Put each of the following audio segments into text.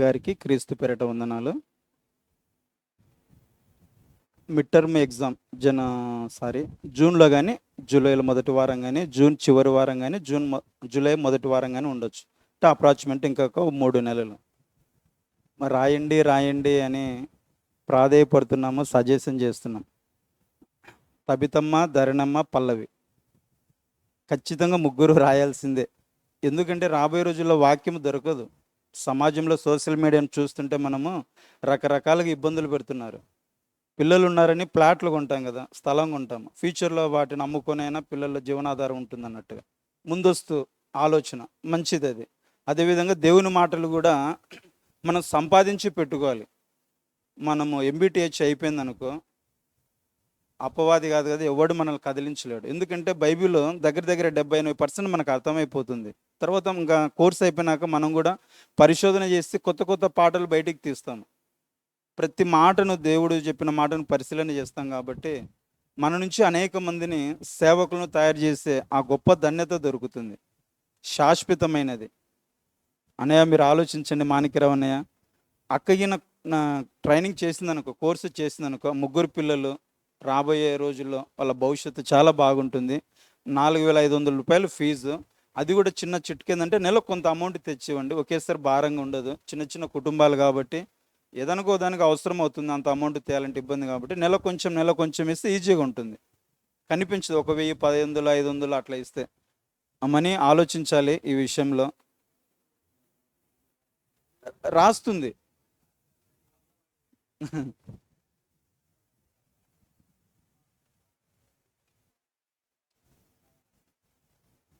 గారికి క్రీస్తు పేరిట వందనాలు. మిడ్ టర్మ్ ఎగ్జామ్ జూన్లో కానీ, జూలైలో మొదటి వారం కానీ, జూన్ చివరి వారం కానీ, జూలై మొదటి వారం కానీ ఉండొచ్చు. అంటే అప్రాక్సిమేట్ ఇంకొక 3 నెలలు. మరి రాయండి అని ప్రాధేయపడుతున్నాము, సజెషన్ చేస్తున్నాం. తబితమ్మ, ధరణమ్మ, పల్లవి ఖచ్చితంగా ముగ్గురు రాయాల్సిందే. ఎందుకంటే రాబోయే రోజుల్లో వాక్యం దొరకదు. సమాజంలో సోషల్ మీడియాను చూస్తుంటే మనము రకరకాలుగా ఇబ్బందులు పెడుతున్నారు. పిల్లలు ఉన్నారని ప్లాట్లు కొంటాం కదా, స్థలం కొంటాం. ఫ్యూచర్లో వాటిని అమ్ముకొనైనా పిల్లల జీవనాధారం ఉంటుంది అన్నట్టుగా ముందస్తు ఆలోచన మంచిది అది. అదేవిధంగా దేవుని మాటలు కూడా మనం సంపాదించి పెట్టుకోవాలి. మనము ఎంబీటీహెచ్ అయిపోయింది అనుకో, అపవాది కాదు కదా, ఎవడు మనల్ని కదిలించలేడు. ఎందుకంటే బైబిల్ దగ్గర దగ్గర 70-80% మనకు అర్థమైపోతుంది. తర్వాత ఇంకా కోర్స్ అయిపోయినాక మనం కూడా పరిశోధన చేసి కొత్త కొత్త పాటలు బయటికి తీస్తాము. ప్రతి మాటను, దేవుడు చెప్పిన మాటను పరిశీలన చేస్తాం. కాబట్టి మన నుంచి అనేక మందిని సేవకులను తయారు చేసే ఆ గొప్ప ధన్యత దొరుకుతుంది, శాశ్వతమైనది. అన్నయ్య మీరు ఆలోచించండి, మాణిక్యరావు అన్నయ్య అక్కగిన ట్రైనింగ్ చేసిందనుకో, కోర్సు చేసిందనుకో, 3 పిల్లలు రాబోయే రోజుల్లో వాళ్ళ భవిష్యత్తు చాలా బాగుంటుంది. 4,500 రూపాయలు ఫీజు. అది కూడా చిన్న చిట్కేందంటే నెలకు కొంత అమౌంట్ తెచ్చివ్వండి. ఒకేసారి భారంగా ఉండదు. చిన్న చిన్న కుటుంబాలు కాబట్టి ఏదనుకో దానికి అవసరం అవుతుంది, అంత అమౌంట్ తేయాలంటే ఇబ్బంది. కాబట్టి నెల కొంచెం ఇస్తే ఈజీగా ఉంటుంది, కనిపించదు. 1,000, 1,500, 500 అట్లా ఇస్తే మనీ ఆలోచించాలి ఈ విషయంలో. రాస్తుంది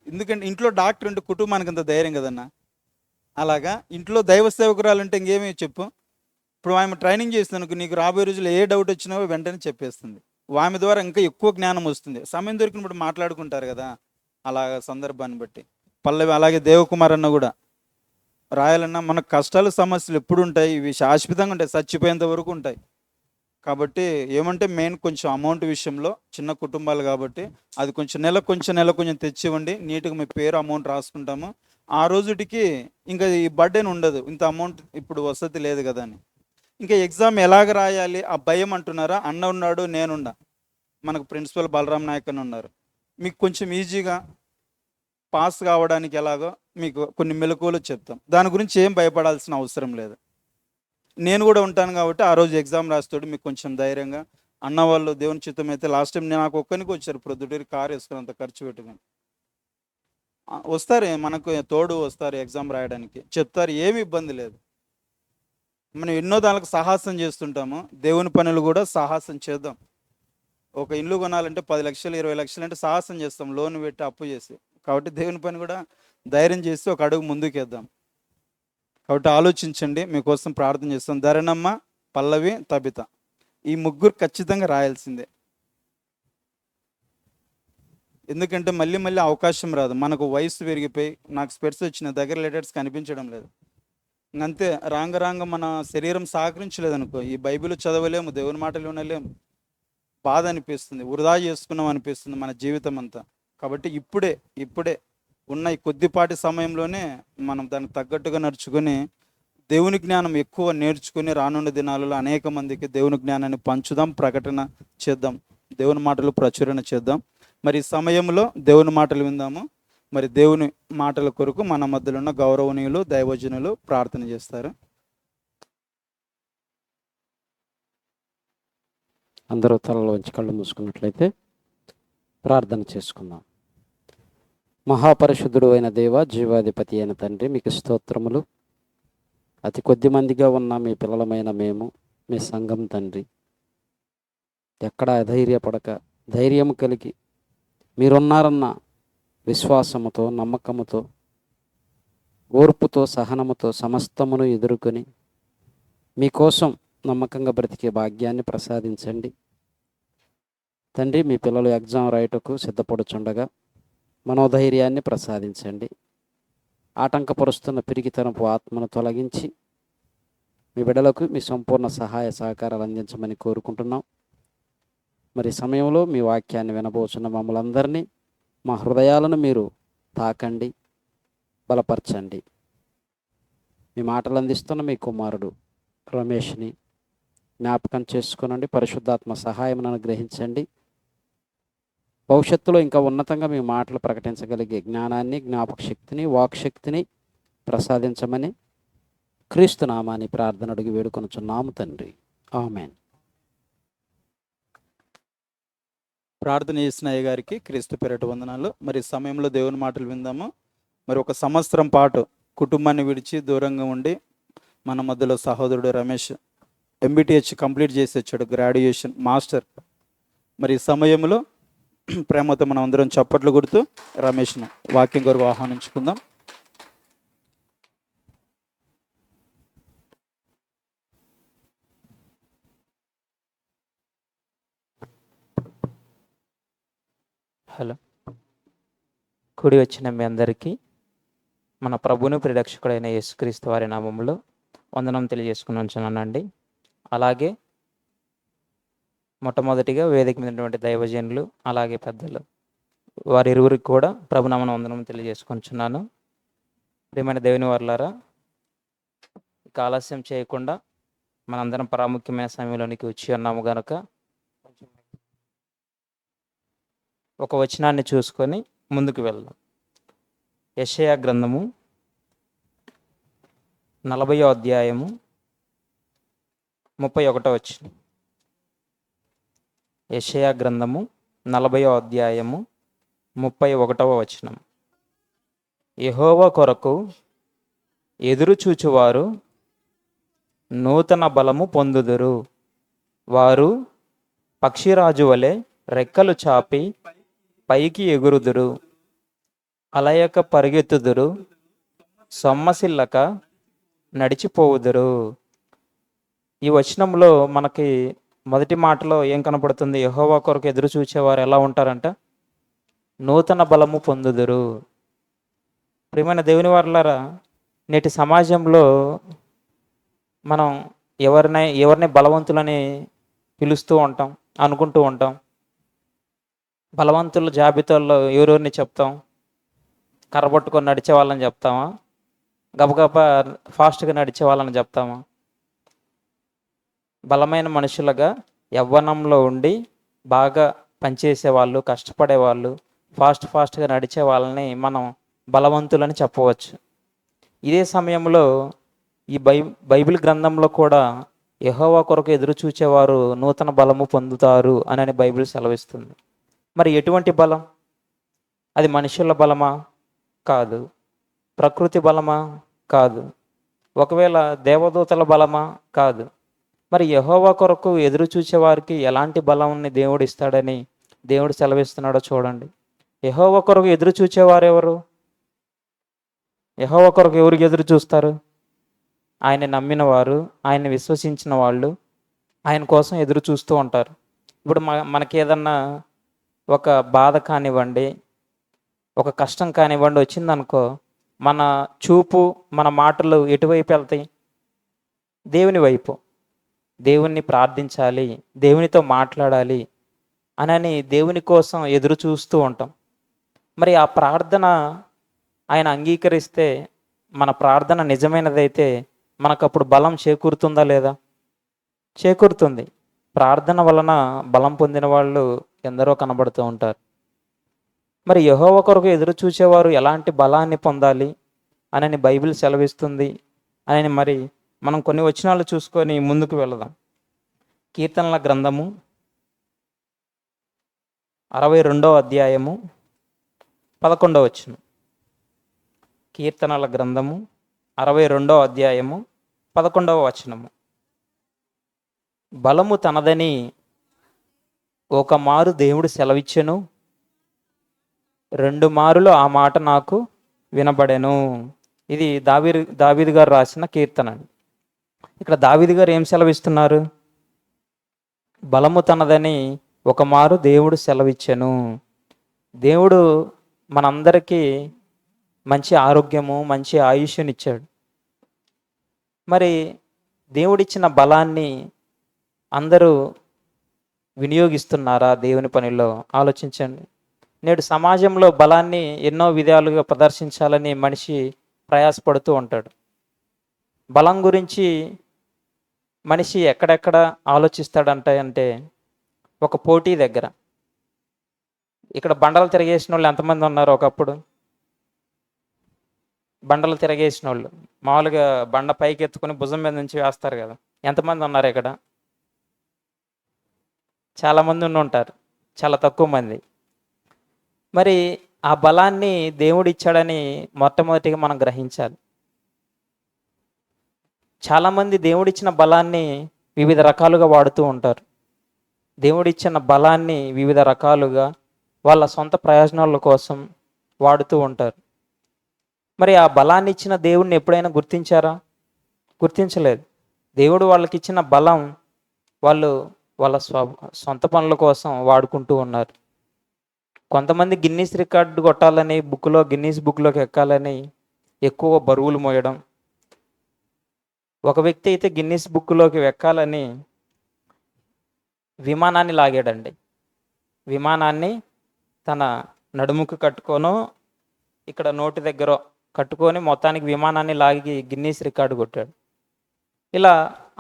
ఎందుకంటే ఇంట్లో డాక్టర్ ఉంటే కుటుంబానికి అంత ధైర్యం కదన్నా. అలాగా ఇంట్లో దైవ సేవకురాలు అంటే ఇంకేమీ చెప్పు. ఇప్పుడు ఆమె ట్రైనింగ్ చేసినందుకు నీకు రాబోయే రోజుల్లో ఏ డౌట్ వచ్చినా వెంటనే చెప్పేస్తుంది. ఆమె ద్వారా ఇంకా ఎక్కువ జ్ఞానం వస్తుంది. సమయం దొరికినప్పుడు మాట్లాడుకుంటారు కదా, అలాగ సందర్భాన్ని బట్టి. పల్లవి అలాగే దేవకుమార్ అన్న కూడా రాయాలన్నా మనకు కష్టాలు సమస్యలు ఎప్పుడు ఉంటాయి, ఇవి శాశ్వతంగా ఉంటాయి, చచ్చిపోయేంత వరకు ఉంటాయి. కాబట్టి ఏమంటే మెయిన్ కొంచెం అమౌంట్ విషయంలో చిన్న కుటుంబాలు కాబట్టి అది నెల కొంచెం తెచ్చివ్వండి. నీట్గా మీ పేరు అమౌంట్ రాసుకుంటాము. ఆ రోజుటికి ఇంకా ఈ బర్త్డేని ఉండదు, ఇంత అమౌంట్ ఇప్పుడు వసతి లేదు కదా అని. ఇంకా ఎగ్జామ్ ఎలాగ రాయాలి ఆ భయం అంటున్నారా? అన్న ఉన్నాడు, నేనున్నా, మనకు ప్రిన్సిపల్ బలరాం నాయక్ అని ఉన్నారు. మీకు కొంచెం ఈజీగా పాస్ కావడానికి ఎలాగో మీకు కొన్ని మెలకువలు చెప్తాం. దాని గురించి ఏం భయపడాల్సిన అవసరం లేదు. నేను కూడా ఉంటాను కాబట్టి ఆ రోజు ఎగ్జామ్ రాస్తాడు. మీకు కొంచెం ధైర్యంగా అన్న వాళ్ళు దేవుని చిత్తం అయితే లాస్ట్ టైం నాకు ఒక్కరికి వచ్చారు, ప్రొద్దుటూరి కారు వేసుకుని అంత ఖర్చు పెట్టుకుని వస్తారు, మనకు తోడు వస్తారు, ఎగ్జామ్ రాయడానికి చెప్తారు, ఏమి ఇబ్బంది లేదు. మనం ఎన్నో దానికి సాహసం చేస్తుంటాము, దేవుని పనులు కూడా సాహసం చేద్దాం. ఒక ఇల్లు కొనాలంటే 10 లక్షలు 20 లక్షలు అంటే సాహసం చేస్తాం, లోన్ పెట్టి అప్పు చేసి. కాబట్టి దేవుని పని కూడా ధైర్యం చేసి ఒక అడుగు ముందుకేద్దాం. కాబట్టి ఆలోచించండి, మీకోసం ప్రార్థన చేస్తాం. ధరణమ్మ, పల్లవి, తబిత ఈ 3 ఖచ్చితంగా రాయాల్సిందే. ఎందుకంటే మళ్ళీ అవకాశం రాదు. మనకు వయసు పెరిగిపోయి నాకు స్పెట్స్ వచ్చిన దగ్గర లెటర్స్ కనిపించడం లేదు. అంతే, రాంగ మన శరీరం సహకరించలేదనుకో ఈ బైబిల్ చదవలేము, దేవుని మాటలు వినలేము, బాధ అనిపిస్తుంది, వృధా చేసుకున్నాం అనిపిస్తుంది మన జీవితం అంతా. కాబట్టి ఇప్పుడే ఉన్న ఈ కొద్దిపాటి సమయంలోనే మనం దానికి తగ్గట్టుగా నడుచుకొని దేవుని జ్ఞానం ఎక్కువ నేర్చుకుని రానున్న దినాలలో అనేక మందికి దేవుని జ్ఞానాన్ని పంచుదాం, ప్రకటన చేద్దాం, దేవుని మాటలు ప్రచురణ చేద్దాం. మరి ఈ సమయంలో దేవుని మాటలు విందాము. మరి దేవుని మాటల కొరకు మన మధ్యలో ఉన్న గౌరవనీయులు దైవజనులు ప్రార్థన చేస్తారు. అందరూ తలలోంచి కళ్ళు మూసుకున్నట్లయితే ప్రార్థన చేసుకుందాం. మహాపరిశుద్ధుడు అయిన దేవ, జీవాధిపతి అయిన తండ్రి, మీకు స్తోత్రములు. అతి కొద్ది మందిగా ఉన్న మీ పిల్లలమైన మేము, మీ సంఘం తండ్రి, ఎక్కడ అధైర్యపడక ధైర్యం కలిగి మీరున్నారన్న విశ్వాసముతో, నమ్మకముతో, ఓర్పుతో, సహనముతో సమస్తమును ఎదుర్కొని మీకోసం నమ్మకంగా బ్రతికే భాగ్యాన్ని ప్రసాదించండి తండ్రి. మీ పిల్లలు ఎగ్జామ్ రాయటకు సిద్ధపడుచుండగా మనోధైర్యాన్ని ప్రసాదించండి. ఆటంకపరుస్తున్న పిరికితనపు ఆత్మను తొలగించి మీ బిడ్డలకు మీ సంపూర్ణ సహాయ సహకారాలు అందించమని కోరుకుంటున్నాం. మరి సమయంలో మీ వాక్యాన్ని వినబోచున్న మమ్మల్ని అందరినీ, మా హృదయాలను మీరు తాకండి, బలపరచండి. మీ మాటలు అందిస్తున్న మీ కుమారుడు రమేష్ని జ్ఞాపకం చేసుకునండి. పరిశుద్ధాత్మ సహాయం అనుగ్రహించండి. భవిష్యత్తులో ఇంకా ఉన్నతంగా మీ మాటలు ప్రకటించగలిగే జ్ఞానాన్ని, జ్ఞాపక శక్తిని, వాక్శక్తిని ప్రసాదించమని క్రీస్తు నామాన్ని ప్రార్థన అడిగి వేడుకొనుచున్నాము తండ్రి. ఆమెన్. ప్రార్థన చేసిన అయ్య గారికి క్రీస్తు పేరట వందనాలు. మరి ఈ సమయంలో దేవుని మాటలు విందాము. మరి ఒక సంవత్సరం పాటు కుటుంబాన్ని విడిచి దూరంగా ఉండి మన మధ్యలో సహోదరుడు రమేష్ ఎంబీటీహెచ్ కంప్లీట్ చేసి వచ్చాడు, గ్రాడ్యుయేషన్ మాస్టర్. మరి ఈ సమయంలో ప్రేమతో మనం అందరం చప్పట్లు కొడుతూ రమేష్ను వాక్యం కొరకు ఆహ్వానించుకుందాం. హలో, కూడి వచ్చిన మీ అందరికీ మన ప్రభుని ప్రిరక్షకుడైన యేసుక్రీస్తు వారి నామములో వందనం తెలియజేసుకుని ఉంచున్నానండి. అలాగే మొట్టమొదటిగా వేదిక మీద ఉన్నటువంటి దైవజనులు అలాగే పెద్దలు వారి ఇరువురికి కూడా ప్రభునామన వందనం తెలియజేసుకుంటున్నాను. ప్రియమైన దేవుని వారలారా, ఇక ఆలస్యం చేయకుండా మనందరం ప్రాముఖ్యమైన సమయంలోనికి వచ్చి ఉన్నాము గనుక ఒక వచనాన్ని చూసుకొని ముందుకు వెళ్దాం. యెషయా గ్రంథము 40వ అధ్యాయము 31వ వచనం. యెషయా గ్రంథము 40వ అధ్యాయము 31వ వచనం. యెహోవా కొరకు ఎదురు చూచువారు నూతన బలము పొందుదురు. వారు పక్షిరాజు వలె రెక్కలు చాపి పైకి ఎగురుదురు. అలయక పరిగెత్తుదురు, సొమ్మసిల్లక నడిచిపోవుదురు. ఈ వచనంలో మనకి మొదటి మాటలో ఏం కనపడుతుంది? యెహోవా కొరకు ఎదురు చూచేవారు ఎలా ఉంటారంట? నూతన బలము పొందుదురు. ప్రియమైన దేవుని వారలారా, నేటి సమాజంలో మనం ఎవరిని బలవంతులని పిలుస్తూ ఉంటాం, అనుకుంటూ ఉంటాం. బలవంతుల జాబితాల్లో ఎవరెవరిని చెప్తాం? కర్రబట్టుకొని నడిచే వాళ్ళని చెప్తామా? గబగబా ఫాస్ట్గా నడిచే వాళ్ళని చెప్తామా? బలమైన మనుషులుగా యవ్వనంలో ఉండి బాగా పనిచేసేవాళ్ళు, కష్టపడేవాళ్ళు, ఫాస్ట్గా నడిచే వాళ్ళని మనం బలవంతులని చెప్పవచ్చు. ఇదే సమయంలో ఈ బైబిల్ గ్రంథంలో కూడా యెహోవా కొరకు ఎదురు చూచేవారు నూతన బలము పొందుతారు అని బైబిల్ సెలవిస్తుంది. మరి ఎటువంటి బలం? అది మనుషుల బలమా? కాదు. ప్రకృతి బలమా? కాదు. ఒకవేళ దేవదూతల బలమా? కాదు. మరి యెహోవా కొరకు ఎదురు చూసే వారికి ఎలాంటి బలాన్ని దేవుడు ఇస్తాడని దేవుడు సెలవిస్తున్నాడో చూడండి. యెహోవా కొరకు ఎదురు చూచేవారు ఎవరు? యెహోవా కొరకు ఎవరికి ఎదురు చూస్తారు? ఆయన నమ్మిన వారు, ఆయన విశ్వసించిన వాళ్ళు ఆయన కోసం ఎదురు చూస్తూ ఉంటారు. ఇప్పుడు మనకి ఏదన్నా ఒక బాధ కానివ్వండి, ఒక కష్టం కానివ్వండి వచ్చిందనుకో, మన చూపు, మన మాటలు ఎటువైపు వెళ్తాయి? దేవుని వైపు. దేవుణ్ణి ప్రార్థించాలి, దేవునితో మాట్లాడాలి అని దేవుని కోసం ఎదురు చూస్తూ ఉంటాం. మరి ఆ ప్రార్థన ఆయన అంగీకరిస్తే, మన ప్రార్థన నిజమైనదైతే మనకప్పుడు బలం చేకూరుతుందా లేదా? చేకూరుతుంది. ప్రార్థన వలన బలం పొందిన వాళ్ళు ఎందరో కనబడుతూ ఉంటారు. మరి యెహోవా కొరకు ఎదురు చూసేవారు ఎలాంటి బలాన్ని పొందాలి అని బైబిల్ సెలవిస్తుంది అని మరి మనం కొన్ని వచనాలు చూసుకొని ముందుకు వెళదాం. కీర్తనల గ్రంథము 62వ అధ్యాయము 11వ వచనం. కీర్తనల గ్రంథము 62వ అధ్యాయము 11వ వచనము. బలము తనదని ఒక మారు దేవుడు సెలవిచ్చెను, 2 మారులు ఆ మాట నాకు వినబడెను. ఇది దావీదు గారు రాసిన కీర్తన. ఇక్కడ దావీదు గారు ఏం సెలవిస్తున్నారు? బలము తనదని ఒక మారు దేవుడు సెలవిచ్చెను. దేవుడు మనందరికీ మంచి ఆరోగ్యము, మంచి ఆయుష్నిచ్చాడు. మరి దేవుడిచ్చిన బలాన్ని అందరూ వినియోగిస్తున్నారా దేవుని పనిలో? ఆలోచించండి. నేడు సమాజంలో బలాన్ని ఎన్నో విధాలుగా ప్రదర్శించాలని మనిషి ప్రయాసపడుతూ ఉంటాడు. బలం గురించి మనిషి ఎక్కడెక్కడ ఆలోచిస్తాడంటే ఒక పోటీ దగ్గర. ఇక్కడ బండలు తిరగేసిన వాళ్ళు ఎంతమంది ఉన్నారు ఒకప్పుడు? బండలు తిరగేసిన వాళ్ళు మామూలుగా బండ పైకి ఎత్తుకుని భుజం మీద నుంచి వేస్తారు కదా, ఎంతమంది ఉన్నారు ఇక్కడ? చాలామంది ఉండి ఉంటారు, చాలా తక్కువ మంది. మరి ఆ బలాన్ని దేవుడు ఇచ్చాడని మొట్టమొదటిగా మనం గ్రహించాలి. చాలామంది దేవుడిచ్చిన బలాన్ని వివిధ రకాలుగా వాడుతూ ఉంటారు. దేవుడిచ్చిన బలాన్ని వివిధ రకాలుగా వాళ్ళ సొంత ప్రయోజనాల కోసం వాడుతూ ఉంటారు. మరి ఆ బలాన్ని ఇచ్చిన దేవుడిని ఎప్పుడైనా గుర్తించారా? గుర్తించలేదు. దేవుడు వాళ్ళకి ఇచ్చిన బలం వాళ్ళు వాళ్ళ సొంత పనుల కోసం వాడుకుంటూ ఉన్నారు. కొంతమంది గిన్నీస్ రికార్డు కొట్టాలని గిన్నీస్ బుక్లోకి ఎక్కాలని ఎక్కువ బరువులు మోయడం. ఒక వ్యక్తి అయితే గిన్నీస్ బుక్లోకి ఎక్కాలని విమానాన్ని లాగాడండి. విమానాన్ని తన నడుముకు కట్టుకోనో ఇక్కడ నోటి దగ్గర కట్టుకొని మొత్తానికి విమానాన్ని లాగి గిన్నీస్ రికార్డు కొట్టాడు. ఇలా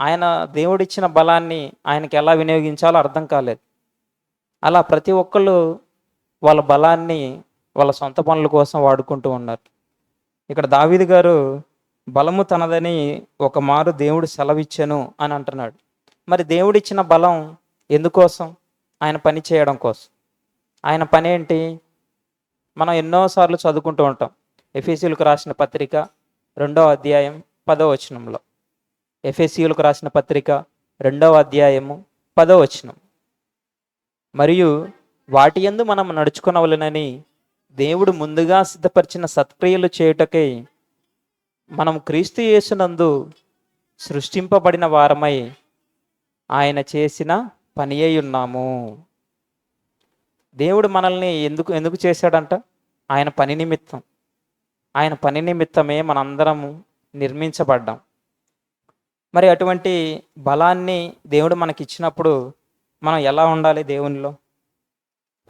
ఆయన దేవుడిచ్చిన బలాన్ని ఆయనకి ఎలా వినియోగించాలో అర్థం కాలేదు. అలా ప్రతి ఒక్కళ్ళు వాళ్ళ బలాన్ని వాళ్ళ సొంత పనుల కోసం వాడుకుంటూ ఉన్నారు. ఇక్కడ దావీదు గారు బలము తనదని ఒక మారు దేవుడు సెలవిచ్చెను అని అంటున్నాడు. మరి దేవుడిచ్చిన బలం ఎందుకోసం? ఆయన పని చేయడం కోసం. ఆయన పని ఏంటి? మనం ఎన్నోసార్లు చదువుకుంటూ ఉంటాం. ఎఫెసీయులకు రాసిన పత్రిక 2వ అధ్యాయం 10వ వచనంలో. ఎఫెసీయులకు రాసిన పత్రిక 2వ అధ్యాయము 10వ వచనం. మరియు వాటి యందు మనం నడుచుకొనవలెనని దేవుడు ముందుగా సిద్ధపరిచిన సత్క్రియలు చేయుటకై మనం క్రీస్తు యేసునందు సృష్టింపబడిన వారమై ఆయన చేసిన పని అయి ఉన్నాము. దేవుడు మనల్ని ఎందుకు చేశాడంట? ఆయన పని నిమిత్తం. ఆయన పని నిమిత్తమే మనందరము నిర్మించబడ్డాం. మరి అటువంటి బలాన్ని దేవుడు మనకిచ్చినప్పుడు మనం ఎలా ఉండాలి దేవునిలో?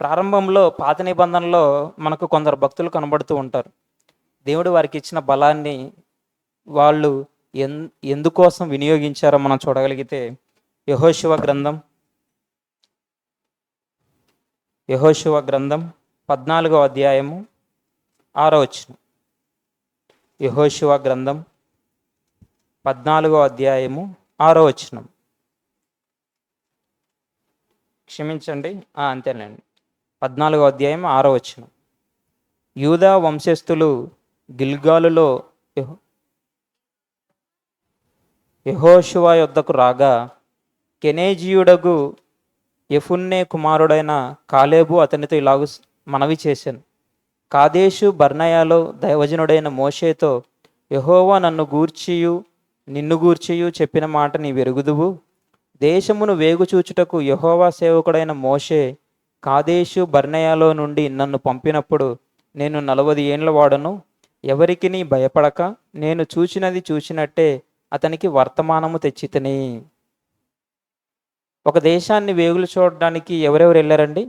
ప్రారంభంలో పాత నిబంధనలో మనకు కొందరు భక్తులు కనబడుతూ ఉంటారు. దేవుడు వారికి ఇచ్చిన బలాన్ని వాళ్ళు ఎందుకోసం వినియోగించారో మనం చూడగలిగితే యెహోషువ గ్రంథం 14వ అధ్యాయము 6వ వచనం. యెహోషువ గ్రంథం 14వ అధ్యాయము 6వ వచనం. క్షమించండి, అంతేనండి, 14వ అధ్యాయం 6వ వచనం. యూదా వంశస్థులు గిల్గాలులో యెహోషువ యొద్దకు రాగా కెనేజీయుడగు యెఫున్నె కుమారుడైన కాలేబు అతనితో ఇలాగు మనవి చేశాను. కాదేషు బర్నయాలో దైవజనుడైన మోషేతో యెహోవా నిన్ను గూర్చియు చెప్పిన మాట నీ వెరుగుదువు. దేశమును వేగుచూచుటకు యెహోవా సేవకుడైన మోషే కాదేషు బర్నయాలో నుండి నన్ను పంపినప్పుడు నేను 40 ఏండ్ల వాడను. ఎవరికిని భయపడక నేను చూచినది చూచినట్టే అతనికి వర్తమానము తెచ్చితిని. ఒక దేశాన్ని వేగులు చూడడానికి ఎవరెవరు వెళ్ళారండి?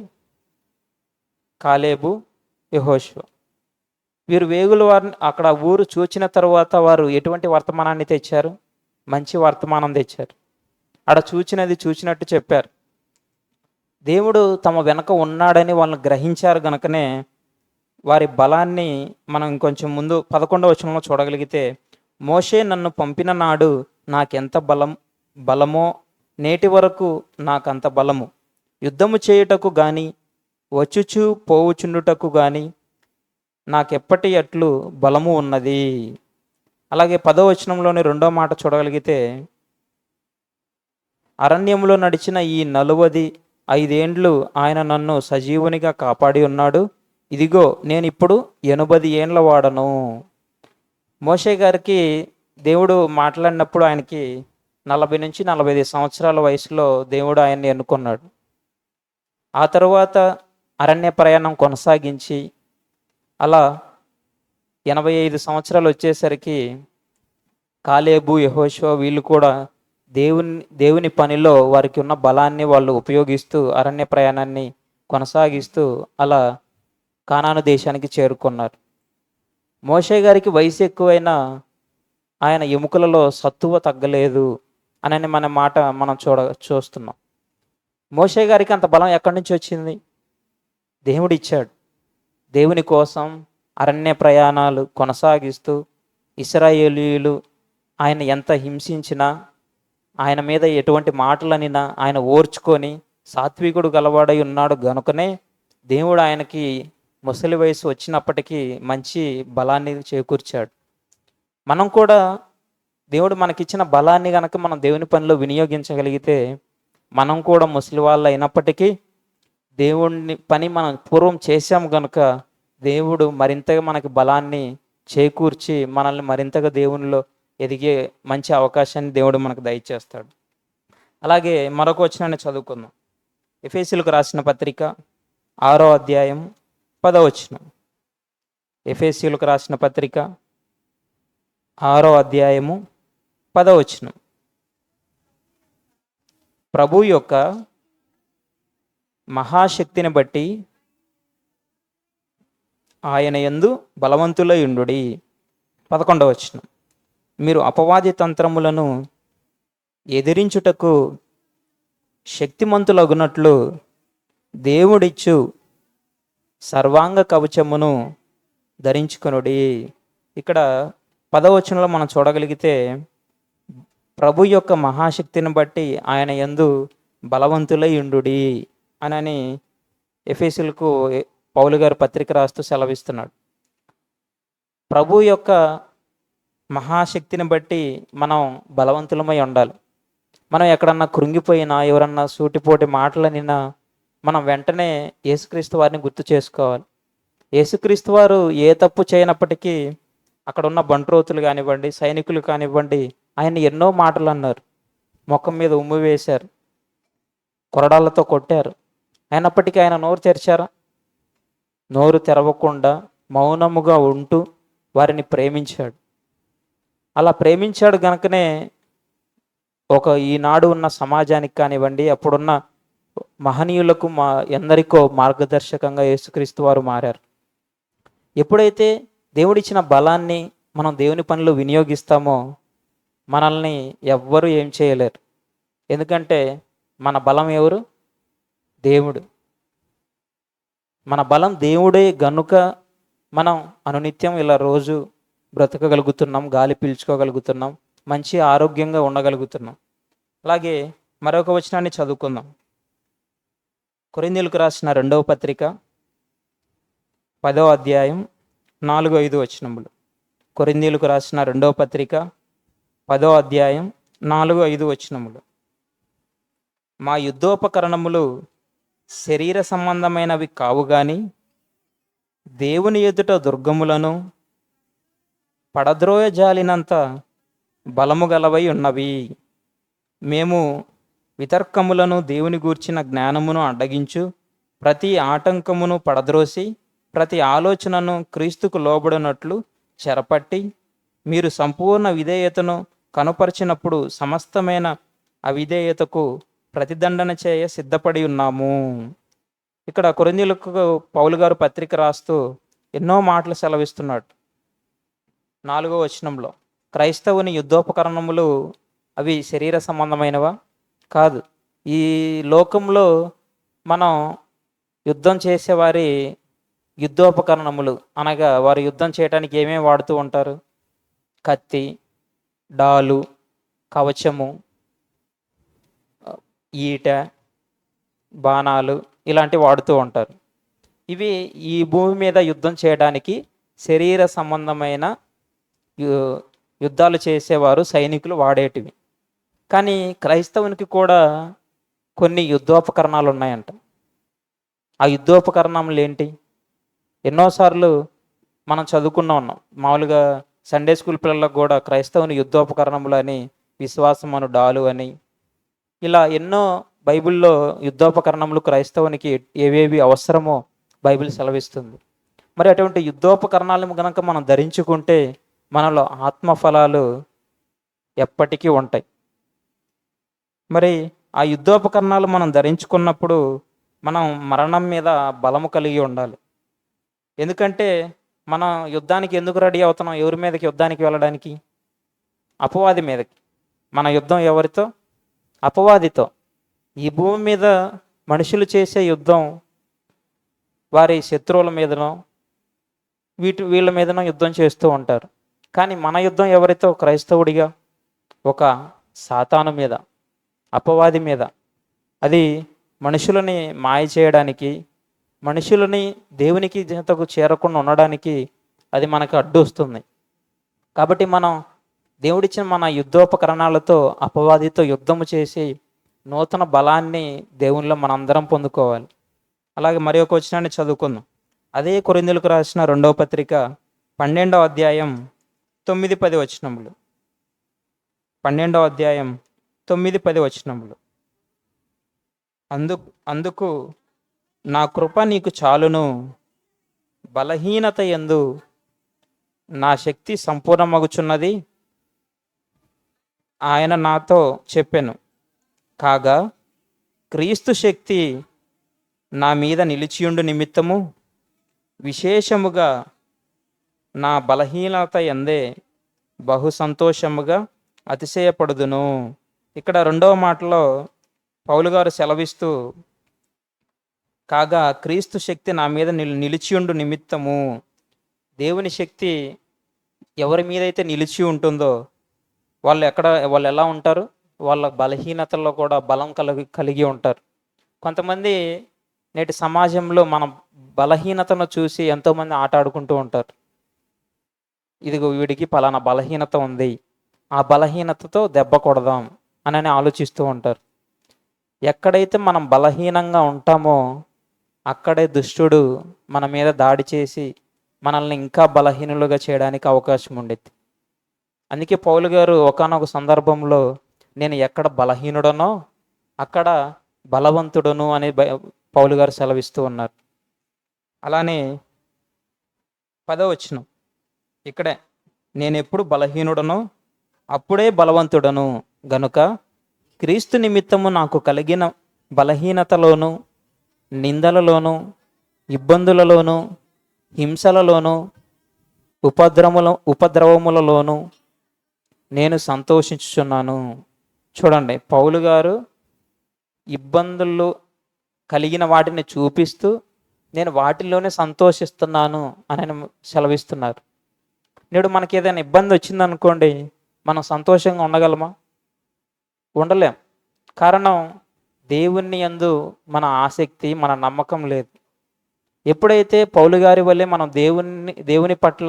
కాలేబు, యెహోషువ. వీరు వేగుల వారిని అక్కడ ఊరు చూచిన తరువాత వారు ఎటువంటి వర్తమానాన్ని తెచ్చారు? మంచి వర్తమానం తెచ్చారు. ఆడ చూచినది చూచినట్టు చెప్పారు. దేవుడు తమ వెనక ఉన్నాడని వాళ్ళని గ్రహించారు గనుకనే వారి బలాన్ని మనం ఇంకొంచెం ముందు 11వ వచనంలో చూడగలిగితే, మోషే నన్ను పంపిన నాడు నాకెంత బలమో నేటి వరకు నాకంత బలము. యుద్ధము చేయుటకు గాని వచ్చుచు పోవుచుండుటకు గాని నాకెప్పటి అట్లు బలము ఉన్నది. అలాగే 10వ వచనంలోని 2వ మాట చూడగలిగితే, అరణ్యములో నడిచిన ఈ 45 ఏండ్లు ఆయన నన్ను సజీవునిగా కాపాడి ఉన్నాడు. ఇదిగో నేనిప్పుడు 80 ఏండ్ల వాడను. మోషే గారికి దేవుడు మాట్లాడినప్పుడు ఆయనకి 40 నుంచి 45 సంవత్సరాల వయసులో దేవుడు ఆయన్ని ఎన్నుకున్నాడు. ఆ తరువాత అరణ్య ప్రయాణం కొనసాగించి అలా 85 సంవత్సరాలు వచ్చేసరికి కాలేబు, యెహోషువ వీళ్ళు కూడా దేవుని పనిలో వారికి ఉన్న బలాన్ని వాళ్ళు ఉపయోగిస్తూ అరణ్య ప్రయాణాన్ని కొనసాగిస్తూ అలా కానాను దేశానికి చేరుకున్నారు. మోషే గారికి వయసు ఎక్కువైనా ఆయన ఎముకలలో సత్తువ తగ్గలేదు అని మన మాట మనం చూస్తున్నాం. మోషే గారికి అంత బలం ఎక్కడి నుంచి వచ్చింది? దేవుడు ఇచ్చాడు. దేవుని కోసం అరణ్య ప్రయాణాలు కొనసాగిస్తూ ఇశ్రాయేలీయులు ఆయన ఎంత హింసించినా, ఆయన మీద ఎటువంటి మాటలనినా ఆయన ఓర్చుకొని సాత్వికుడు గలవాడై ఉన్నాడు గనుకనే దేవుడు ఆయనకి ముసలి వయసు వచ్చినప్పటికీ మంచి బలాన్ని చేకూర్చాడు. మనం కూడా దేవుడు మనకిచ్చిన బలాన్ని గనక మనం దేవుని పనిలో వినియోగించగలిగితే మనం కూడా ముసలి వాళ్ళు అయినప్పటికీ దేవుని పని మనం పూర్వం చేశాము గనుక దేవుడు మరింతగా మనకి బలాన్ని చేకూర్చి మనల్ని మరింతగా దేవునిలో ఎదిగే మంచి అవకాశాన్ని దేవుడు మనకు దయచేస్తాడు. అలాగే మరొక వచనాన్ని చదువుకుందాం. ఎఫెసీయులకు రాసిన పత్రిక 6వ అధ్యాయం 10వ వచనం. ఎఫెసీయులకు రాసిన పత్రిక 6వ అధ్యాయము 10వ వచనం. ప్రభు యొక్క మహాశక్తిని బట్టి ఆయన యందు బలవంతులై ఉండుడి. 11వ వచనం. మీరు అపవాది తంత్రములను ఎదిరించుటకు శక్తిమంతులగునట్లు దేవుడిచ్చు సర్వాంగ కవచమును ధరించుకొనుడి. ఇక్కడ 10వ వచనంలో మనం చూడగలిగితే ప్రభు యొక్క మహాశక్తిని బట్టి ఆయన యందు బలవంతులై ఉండుడి అని ఎఫెసీయులకు పౌలు గారు పత్రిక రాస్తూ సెలవిస్తున్నాడు. ప్రభు యొక్క మహాశక్తిని బట్టి మనం బలవంతులమై ఉండాలి. మనం ఎక్కడన్నా కృంగిపోయినా, ఎవరన్నా సూటిపోటి మాటలనినా మనం వెంటనే యేసుక్రీస్తు వారిని గుర్తు చేసుకోవాలి. యేసుక్రీస్తు వారు ఏ తప్పు చేయనప్పటికీ అక్కడ ఉన్న బంట్రోతులు కానివ్వండి, సైనికులు కానివ్వండి, ఆయన ఎన్నో మాటలు అన్నారు. ముఖం మీద ఉమ్ము వేశారు, కొరడాలతో కొట్టారు. అయినప్పటికీ ఆయన నోరు తెరిచారా? నోరు తెరవకుండా మౌనముగా ఉంటూ వారిని ప్రేమించాడు. అలా ప్రేమించాడు గనుకనే ఈనాడు ఉన్న సమాజానికి కానివ్వండి, అప్పుడున్న మహనీయులకు ఎందరికో మార్గదర్శకంగా యేసుక్రీస్తు వారు మారారు. ఎప్పుడైతే దేవుడిచ్చిన బలాన్ని మనం దేవుని పనిలో వినియోగిస్తామో మనల్ని ఎవ్వరూ ఏం చేయలేరు. ఎందుకంటే మన బలం ఎవరు? దేవుడు. మన బలం దేవుడే గనుక మనం అనునిత్యం ఇలా రోజు బ్రతకగలుగుతున్నాం, గాలి పీల్చుకోగలుగుతున్నాం, మంచి ఆరోగ్యంగా ఉండగలుగుతున్నాం. అలాగే మరొక వచనాన్ని చదువుకుందాం. కొరింథీయులకు రాసిన 2వ పత్రిక 10వ అధ్యాయం 4-5 వచనములు. కొరింథీయులకు రాసిన 2వ పత్రిక 10వ అధ్యాయం 4-5 వచనములు. మా యుద్ధోపకరణములు శరీర సంబంధమైనవి కావు గాని దేవుని ఎదుట దుర్గములను పడద్రోయజాలినంత బలము గలవై ఉన్నవి. మేము వితర్కములను, దేవుని గూర్చిన జ్ఞానమును అడ్డగించు ప్రతి ఆటంకమును పడద్రోసి ప్రతి ఆలోచనను క్రీస్తుకు లోబడినట్లు చెరపట్టి మీరు సంపూర్ణ విధేయతను కనుపరిచినప్పుడు సమస్తమైన అవిధేయతకు ప్రతిదండన చేయ సిద్ధపడి ఉన్నాము. ఇక్కడ కొరింథీయులకు పౌలు గారు పత్రిక రాస్తూ ఎన్నో మాటలు సెలవిస్తున్నాడు. 4వ వచనంలో క్రైస్తవుని యుద్ధోపకరణములు అవి శరీర సంబంధమైనవా? కాదు. ఈ లోకంలో మనం యుద్ధం చేసేవారి యుద్ధోపకరణములు అనగా వారు యుద్ధం చేయడానికి ఏమేమి వాడుతూ ఉంటారు? కత్తి, డాలు, కవచము, ఈట, బాణాలు ఇలాంటివి వాడుతూ ఉంటారు. ఇవి ఈ భూమి మీద యుద్ధం చేయడానికి శరీర సంబంధమైన యుద్ధాలు చేసేవారు సైనికులు వాడేటివి. కానీ క్రైస్తవునికి కూడా కొన్ని యుద్ధోపకరణాలు ఉన్నాయంట. ఆ యుద్ధోపకరణములు ఏంటి? ఎన్నోసార్లు మనం చదువుకున్నా ఉన్నాం. మామూలుగా సండే స్కూల్ పిల్లలకు కూడా క్రైస్తవుని యుద్ధోపకరణములు అని, విశ్వాసం అను డాలు అని, ఇలా ఎన్నో బైబిల్లో యుద్ధోపకరణములు క్రైస్తవునికి ఏవేవి అవసరమో బైబిల్ సెలవిస్తుంది. మరి అటువంటి యుద్ధోపకరణాలను కనుక మనం ధరించుకుంటే మనలో ఆత్మఫలాలు ఎప్పటికీ ఉంటాయి. మరి ఆ యుద్ధోపకరణాలు మనం ధరించుకున్నప్పుడు మనం మరణం మీద బలము కలిగి ఉండాలి. ఎందుకంటే మనం యుద్ధానికి ఎందుకు రెడీ అవుతున్నాం? ఎవరి మీదకి యుద్ధానికి వెళ్ళడానికి? అపవాది మీదకి. మన యుద్ధం ఎవరితో? అపవాదితో. ఈ భూమి మీద మనుషులు చేసే యుద్ధం వారి శత్రువుల మీదనో వీళ్ళ మీదనో యుద్ధం చేస్తూ ఉంటారు. కానీ మన యుద్ధం ఎవరితో? క్రైస్తవుడిగా ఒక సాతాను మీద, అపవాది మీద. అది మనుషులని మాయ చేయడానికి, మనుషులని దేవునికి జతకు చేరకుండా ఉండడానికి అది మనకు అడ్డు వస్తుంది. కాబట్టి మనం దేవుడిచ్చిన మన యుద్ధోపకరణాలతో అపవాదితో యుద్ధము చేసి నూతన బలాన్ని దేవునిలో మనందరం పొందుకోవాలి. అలాగే మరి ఒక వచనాన్ని చదువుకుందాం. అదే కొరింథీయులకు రాసిన 2వ పత్రిక 12వ అధ్యాయం 9-10 వచనములు. 12వ అధ్యాయం 9-10 వచనములు. అందుకు నా కృప నీకు చాలును, బలహీనత యందు నా శక్తి సంపూర్ణమగుచున్నది ఆయన నాతో చెప్పెను. కాగా క్రీస్తు శక్తి నా మీద నిలిచియుండు నిమిత్తము విశేషముగా నా బలహీనత యందే బహు సంతోషముగా అతిశయపడుదును. ఇక్కడ 2వ మాటలో పౌలు గారు సెలవిస్తూ, కాగా క్రీస్తు శక్తి నా మీద నిలిచియుండు నిమిత్తము. దేవుని శక్తి ఎవరి మీదైతే నిలిచి ఉంటుందో వాళ్ళు ఎలా ఉంటారు? వాళ్ళ బలహీనతల్లో కూడా బలం కలిగి ఉంటారు. కొంతమంది నేటి సమాజంలో మన బలహీనతను చూసి ఎంతోమంది ఆట ఆడుకుంటూ ఉంటారు. ఇదిగో వీడికి పలానా బలహీనత ఉంది, ఆ బలహీనతతో దెబ్బ కొడదాం అని ఆలోచిస్తూ ఉంటారు. ఎక్కడైతే మనం బలహీనంగా ఉంటామో అక్కడే దుష్టుడు మన మీద దాడి చేసి మనల్ని ఇంకా బలహీనులుగా చేయడానికి అవకాశం ఉండేది. అందుకే పౌలు గారు ఒకానొక సందర్భంలో నేను ఎక్కడ బలహీనుడనో అక్కడ బలవంతుడను అని పౌలు గారు సెలవిస్తూ ఉన్నారు. అలానే 10వ వచనం ఇక్కడే, నేను ఎప్పుడు బలహీనుడనో అప్పుడే బలవంతుడను గనుక క్రీస్తు నిమిత్తము నాకు కలిగిన బలహీనతలోను, నిందలలోను, ఇబ్బందులలోను, హింసలలోను, ఉపద్రవములలోను నేను సంతోషించుచున్నాను. చూడండి, పౌలు గారు ఇబ్బందులు కలిగిన వాటిని చూపిస్తూ నేను వాటిల్లోనే సంతోషిస్తున్నాను అని సెలవిస్తున్నారు. నేడు మనకి ఏదైనా ఇబ్బంది వచ్చిందనుకోండి, మనం సంతోషంగా ఉండగలమా? ఉండలేం. కారణం, దేవుని యందు మన ఆసక్తి, మన నమ్మకం లేదు. ఎప్పుడైతే పౌలు గారి వల్లే మనం దేవుని పట్ల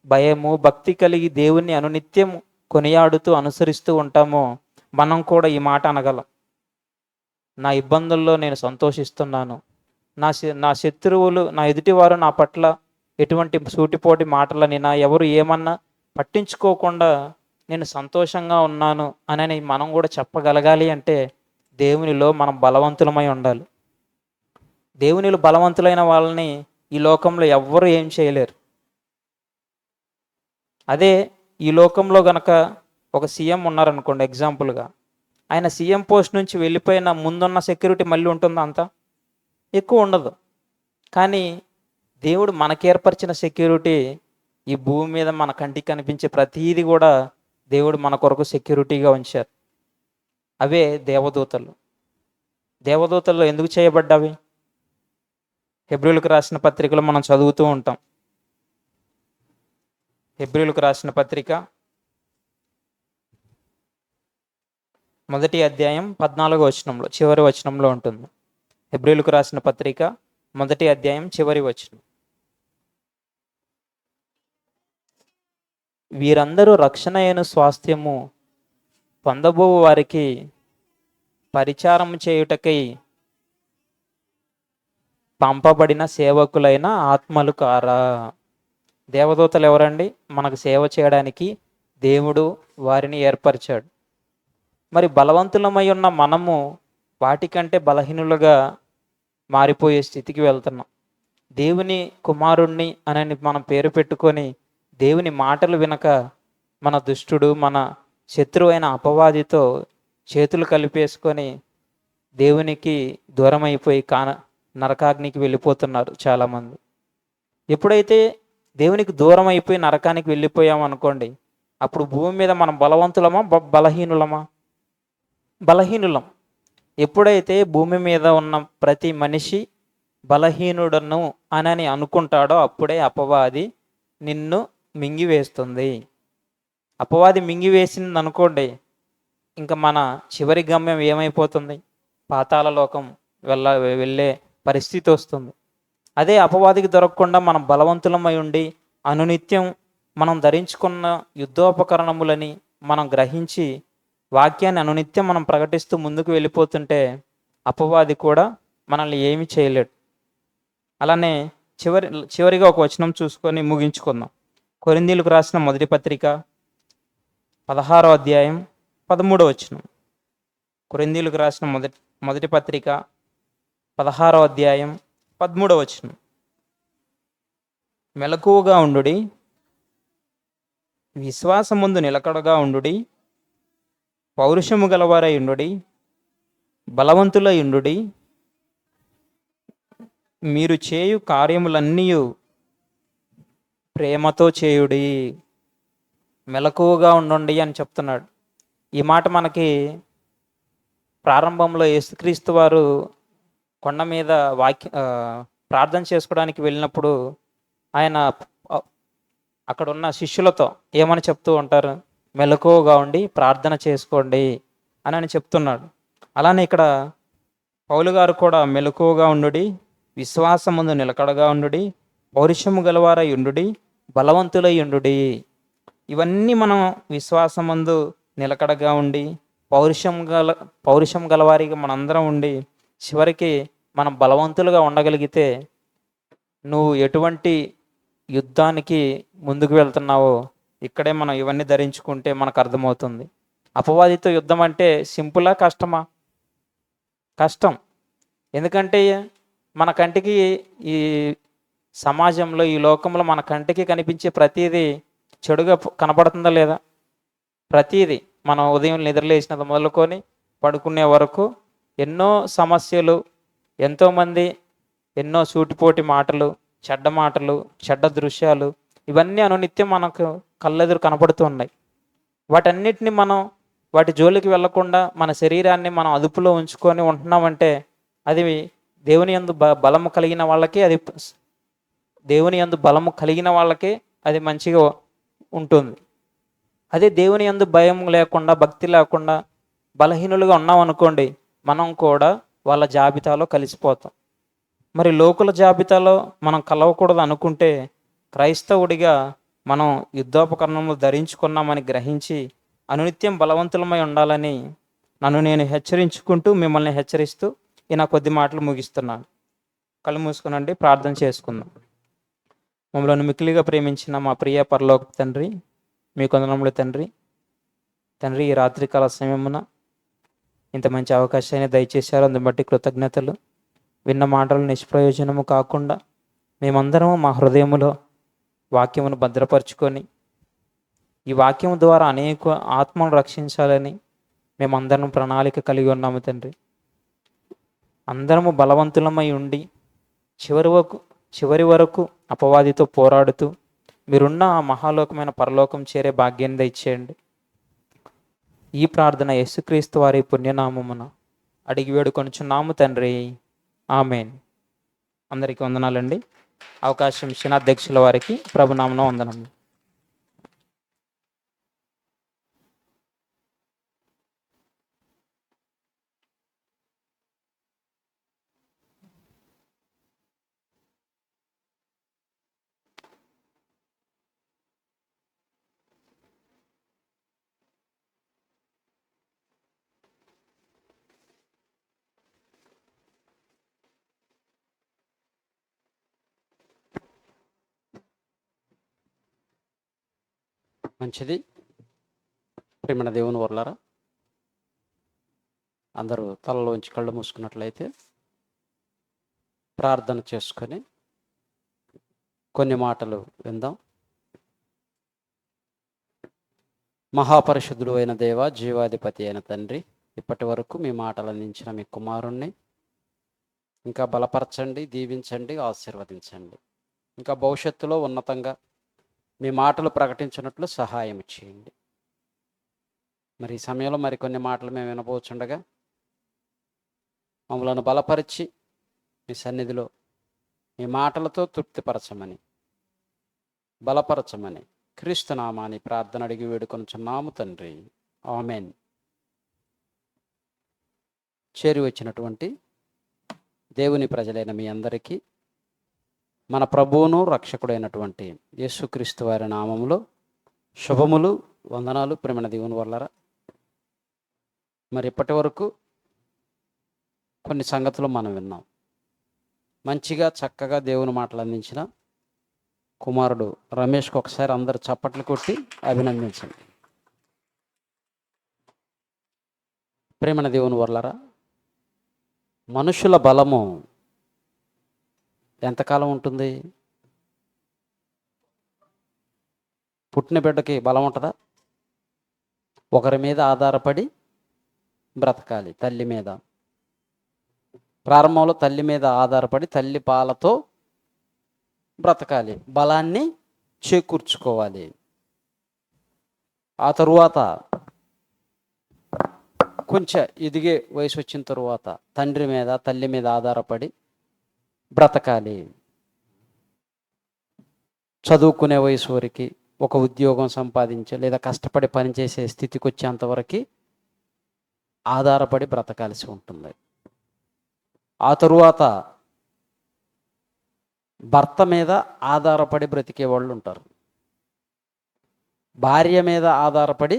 భయము, భక్తి కలిగి దేవుణ్ణి అనునిత్యం కొనియాడుతూ అనుసరిస్తూ ఉంటామో మనం కూడా ఈ మాట అనగలం, నా ఇబ్బందుల్లో నేను సంతోషిస్తున్నాను. నా శత్రువులు, నా ఎదుటివారు నా పట్ల ఎటువంటి సూటిపోటి మాటలని, నా ఎవరు ఏమన్నా పట్టించుకోకుండా నేను సంతోషంగా ఉన్నాను అని మనం కూడా చెప్పగలగాలి అంటే దేవునిలో మనం బలవంతులమై ఉండాలి. దేవునిలో బలవంతులైన వాళ్ళని ఈ లోకంలో ఎవ్వరూ ఏం చేయలేరు. అదే ఈ లోకంలో గనక ఒక సీఎం ఉన్నారనుకోండి, ఎగ్జాంపుల్గా, ఆయన సీఎం పోస్ట్ నుంచి వెళ్ళిపోయిన ముందున్న సెక్యూరిటీ మళ్ళీ ఉంటుందా? అంత ఎక్కువ ఉండదు. కానీ దేవుడు మనకి ఏర్పరిచిన సెక్యూరిటీ, ఈ భూమి మీద మన కంటికి కనిపించే ప్రతీది కూడా దేవుడు మన కొరకు సెక్యూరిటీగా ఉంచారు. అవే దేవదూతలు. దేవదూతల్లో ఎందుకు చేయబడ్డవి? హెబ్రీయులకు రాసిన పత్రికలో మనం చదువుతూ ఉంటాం. హెబ్రీయులకు రాసిన పత్రిక 1వ అధ్యాయం 14వ వచనంలో చివరి వచనంలో ఉంటుంది. హెబ్రీయులకు రాసిన పత్రిక 1వ అధ్యాయం చివరి వచనం, వీరందరూ రక్షణ అయిన స్వాస్థ్యము పొందబో వారికి పరిచారము చేయుటకై పంపబడిన సేవకులైన ఆత్మలు కారా. దేవదూతలు ఎవరండి? మనకు సేవ చేయడానికి దేవుడు వారిని ఏర్పరిచాడు. మరి బలవంతులమై ఉన్న మనము వాటికంటే బలహీనులుగా మారిపోయే స్థితికి వెళ్తున్నాం. దేవుని కుమారుణ్ణి అని మనం పేరు పెట్టుకొని దేవుని మాటలు వినక మన దుష్టుడు, మన శత్రువు అయిన అపవాదితో చేతులు కలిపేసుకొని దేవునికి దూరం అయిపోయి నరకాగ్నికి వెళ్ళిపోతున్నారు చాలామంది. ఎప్పుడైతే దేవునికి దూరం అయిపోయి నరకానికి వెళ్ళిపోయామనుకోండి, అప్పుడు భూమి మీద మనం బలవంతులమా బలహీనులమా? బలహీనులం. ఎప్పుడైతే భూమి మీద ఉన్న ప్రతి మనిషి బలహీనుడను అని అనుకుంటాడో అప్పుడే అపవాది నిన్ను మింగివేస్తుంది. అపవాది మింగివేసింది అనుకోండి, ఇంకా మన చివరి గమ్యం ఏమైపోతుంది? పాతాళ లోకం వెళ్ళే పరిస్థితి వస్తుంది. అదే అపవాదికి దొరకకుండా మనం బలవంతులమై ఉండి అనునిత్యం మనం ధరించుకున్న యుద్ధోపకరణములని మనం గ్రహించి వాక్యాన్ని అనునిత్యం మనం ప్రకటిస్తూ ముందుకు వెళ్ళిపోతుంటే అపవాది కూడా మనల్ని ఏమీ చేయలేడు. అలానే చివరిగా ఒక వచనం చూసుకొని ముగించుకుందాం. కొరింథీయులకు రాసిన మొదటి పత్రిక 16వ అధ్యాయం 13వ వచనం. కొరింథీయులకు రాసిన మొదటి పత్రిక 16వ అధ్యాయం 13వ వచనం. మెలకువగా ఉండుడి, విశ్వాసమందు నిలకడగా ఉండుడి, పౌరుషము గలవారై ఉండుడి, బలవంతులై ఉండుడి, మీరు చేయు కార్యములన్నీ ప్రేమతో చేయుడి. మెలకువగా ఉండండి అని చెప్తున్నాడు. ఈ మాట మనకి ప్రారంభంలో యేసుక్రీస్తు వారు కొండ మీద ప్రార్థన చేసుకోవడానికి వెళ్ళినప్పుడు ఆయన అక్కడ ఉన్న శిష్యులతో ఏమని చెప్తూ ఉంటారు? మెలకువగా ఉండి ప్రార్థన చేసుకోండి అని చెప్తున్నాడు. అలానే ఇక్కడ పౌలు గారు కూడా మెలకువగా ఉండుడి, విశ్వాసమందు నిలకడగా ఉండుడి, పౌరుషము గలవారై ఉండుడి, బలవంతులై ఉండుడి. ఇవన్నీ మనం విశ్వాసమందు నిలకడగా ఉండి పౌరుషం గలవారిగా మనందరం ఉండి చివరికి మనం బలవంతులుగా ఉండగలిగితే నువ్వు ఎటువంటి యుద్ధానికి ముందుకు వెళ్తున్నావో ఇక్కడే మనం ఇవన్నీ ధరించుకుంటే మనకు అర్థమవుతుంది. అపవాదితో యుద్ధం అంటే సింపులా, కష్టమా? కష్టం. ఎందుకంటే మన కంటికి ఈ సమాజంలో ఈ లోకంలో మన కంటికి కనిపించే ప్రతిదీ చెడుగా కనపడుతుందా లేదా? ప్రతిదీ మనం ఉదయం నిద్రలేసినంత మొదలుకొని పడుకునే వరకు ఎన్నో సమస్యలు, ఎంతోమంది ఎన్నో సూటిపోటి మాటలు, చెడ్డ దృశ్యాలు, ఇవన్నీ అనునిత్యం మనకు కళ్ళెదురు కనపడుతూ ఉన్నాయి. వాటన్నిటిని మనం వాటి జోలికి వెళ్లకుండా మన శరీరాన్ని మనం అదుపులో ఉంచుకొని ఉంటున్నామంటే అది దేవుని యందు బలము కలిగిన వాళ్ళకి అది మంచిగా ఉంటుంది. అదే దేవుని యందు భయం లేకుండా, భక్తి లేకుండా బలహీనులుగా ఉన్నాం అనుకోండి, మనం కూడా వాళ్ళ జాబితాలో కలిసిపోతాం. మరి లోకుల జాబితాలో మనం కలవకూడదు అనుకుంటే క్రైస్తవుడిగా మనం యుద్ధోపకరణములు ధరించుకున్నామని గ్రహించి అనునిత్యం బలవంతులమై ఉండాలని నన్ను నేను హెచ్చరించుకుంటూ మిమ్మల్ని హెచ్చరిస్తూ ఈ నా కొద్ది మాటలు ముగిస్తున్నాను. కళ్ళు మూసుకునండి, ప్రార్థన చేసుకుందాం. మమ్మల్ని మిక్కిలిగా ప్రేమించిన మా ప్రియ పరలోక తండ్రి, మీ కొందనములు తండ్రి, ఈ రాత్రికాల సమయమున ఇంత మంచి అవకాశాన్ని దయచేశారు. అందుని బట్టి కృతజ్ఞతలు. విన్న మాటలు నిష్ప్రయోజనము కాకుండా మేమందరము మా హృదయములో వాక్యమును భద్రపరుచుకొని ఈ వాక్యము ద్వారా అనేక ఆత్మను రక్షించాలని మేమందరం ప్రణాళిక కలిగి ఉన్నాము తండ్రి. అందరము బలవంతులమై ఉండి చివరి వరకు అపవాదితో పోరాడుతూ మీరున్న ఆ మహాలోకమైన పరలోకం చేరే భాగ్యాన్ని దయచేయండి. ఈ ప్రార్థన యేసుక్రీస్తు వారి పుణ్యనామమున అడిగి వేడుకొనుచున్నాము తండ్రి. ఆమేన్. అందరికీ వందనాలండి. అవకాశం ఇచ్చిన అధ్యక్షుల వారికి ప్రభునామమున వందనములు. మంచిది. ప్రేమణ దేవుని వర్లారా, అందరూ తలలోంచి కళ్ళు మూసుకున్నట్లయితే ప్రార్థన చేసుకొని కొన్ని మాటలు విందాం. మహాపరిశుద్ధుడు అయిన దేవ, జీవాధిపతి అయిన తండ్రి, ఇప్పటి వరకు మీ మాటలు అందించిన మీ కుమారుణ్ణి ఇంకా బలపరచండి, దీవించండి, ఆశీర్వదించండి. ఇంకా భవిష్యత్తులో ఉన్నతంగా మీ మాటలు ప్రకటించినట్లు సహాయం చేయండి. మరి ఈ సమయంలో మరికొన్ని మాటలు మేము వినబోచుండగా మమ్మలను బలపరిచి మీ సన్నిధిలో మీ మాటలతో తృప్తిపరచమని, బలపరచమని క్రీస్తు నామాని ప్రార్థన అడిగి వేడుకొనుచున్నాము తండ్రి. ఆమెన్. చేరి వచ్చినటువంటి దేవుని ప్రజలైన మీ అందరికీ మన ప్రభువును రక్షకుడైనటువంటి యేసుక్రీస్తు వారి నామములో శుభములు, వందనాలు. ప్రేమ దేవుని వల్లరా, మరి ఇప్పటి వరకు కొన్ని సంగతులు మనం విన్నాం. మంచిగా చక్కగా దేవుని మాటలు అందించిన కుమారుడు రమేష్కి ఒకసారి అందరు చప్పట్లు కొట్టి అభినందించండి. ప్రేమ దేవుని వల్లరా, మనుషుల బలము ఎంతకాలం ఉంటుంది? పుట్టిన బిడ్డకి బలం ఉంటుందా? ఒకరి మీద ఆధారపడి బ్రతకాలి. తల్లి మీద, ప్రారంభంలో తల్లి మీద ఆధారపడి తల్లి పాలతో బ్రతకాలి, బలాన్ని చేకూర్చుకోవాలి. ఆ తరువాత కొంచెం ఎదిగే వయసు వచ్చిన తరువాత తండ్రి మీద తల్లి మీద ఆధారపడి బ్రతకాలి. చదువుకునే వయసు వరకు ఒక ఉద్యోగం సంపాదించే లేదా కష్టపడి పనిచేసే స్థితికి వచ్చేంతవరకు ఆధారపడి బ్రతకాల్సి ఉంటుంది. ఆ తరువాత భర్త మీద ఆధారపడి బ్రతికే వాళ్ళు ఉంటారు, భార్య మీద ఆధారపడి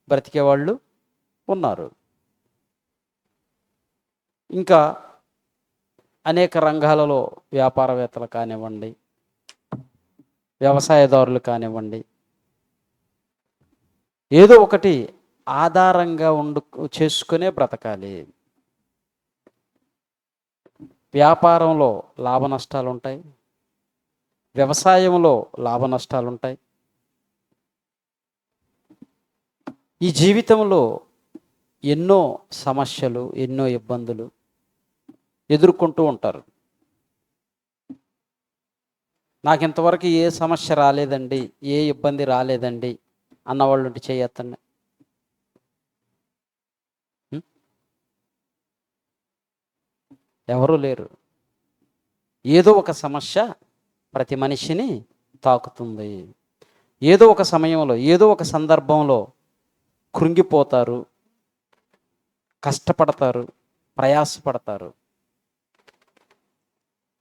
బ్రతికే వాళ్ళు ఉన్నారు. ఇంకా అనేక రంగాలలో వ్యాపారవేత్తలు కానివ్వండి, వ్యవసాయదారులు కానివ్వండి, ఏదో ఒకటి ఆధారంగా చేసుకునే బ్రతకాలి. వ్యాపారంలో లాభ నష్టాలు ఉంటాయి, వ్యవసాయంలో లాభ నష్టాలు ఉంటాయి. ఈ జీవితంలో ఎన్నో సమస్యలు, ఎన్నో ఇబ్బందులు ఎదుర్కొంటూ ఉంటారు. నాకు ఇంతవరకు ఏ సమస్య రాలేదండి, ఏ ఇబ్బంది రాలేదండి అన్నవాళ్ళు ఉంటే చేయొద్దండి. ఎవరూ లేరు. ఏదో ఒక సమస్య ప్రతి మనిషిని తాకుతుంది. ఏదో ఒక సమయంలో, ఏదో ఒక సందర్భంలో కృంగిపోతారు, కష్టపడతారు, ప్రయాసపడతారు.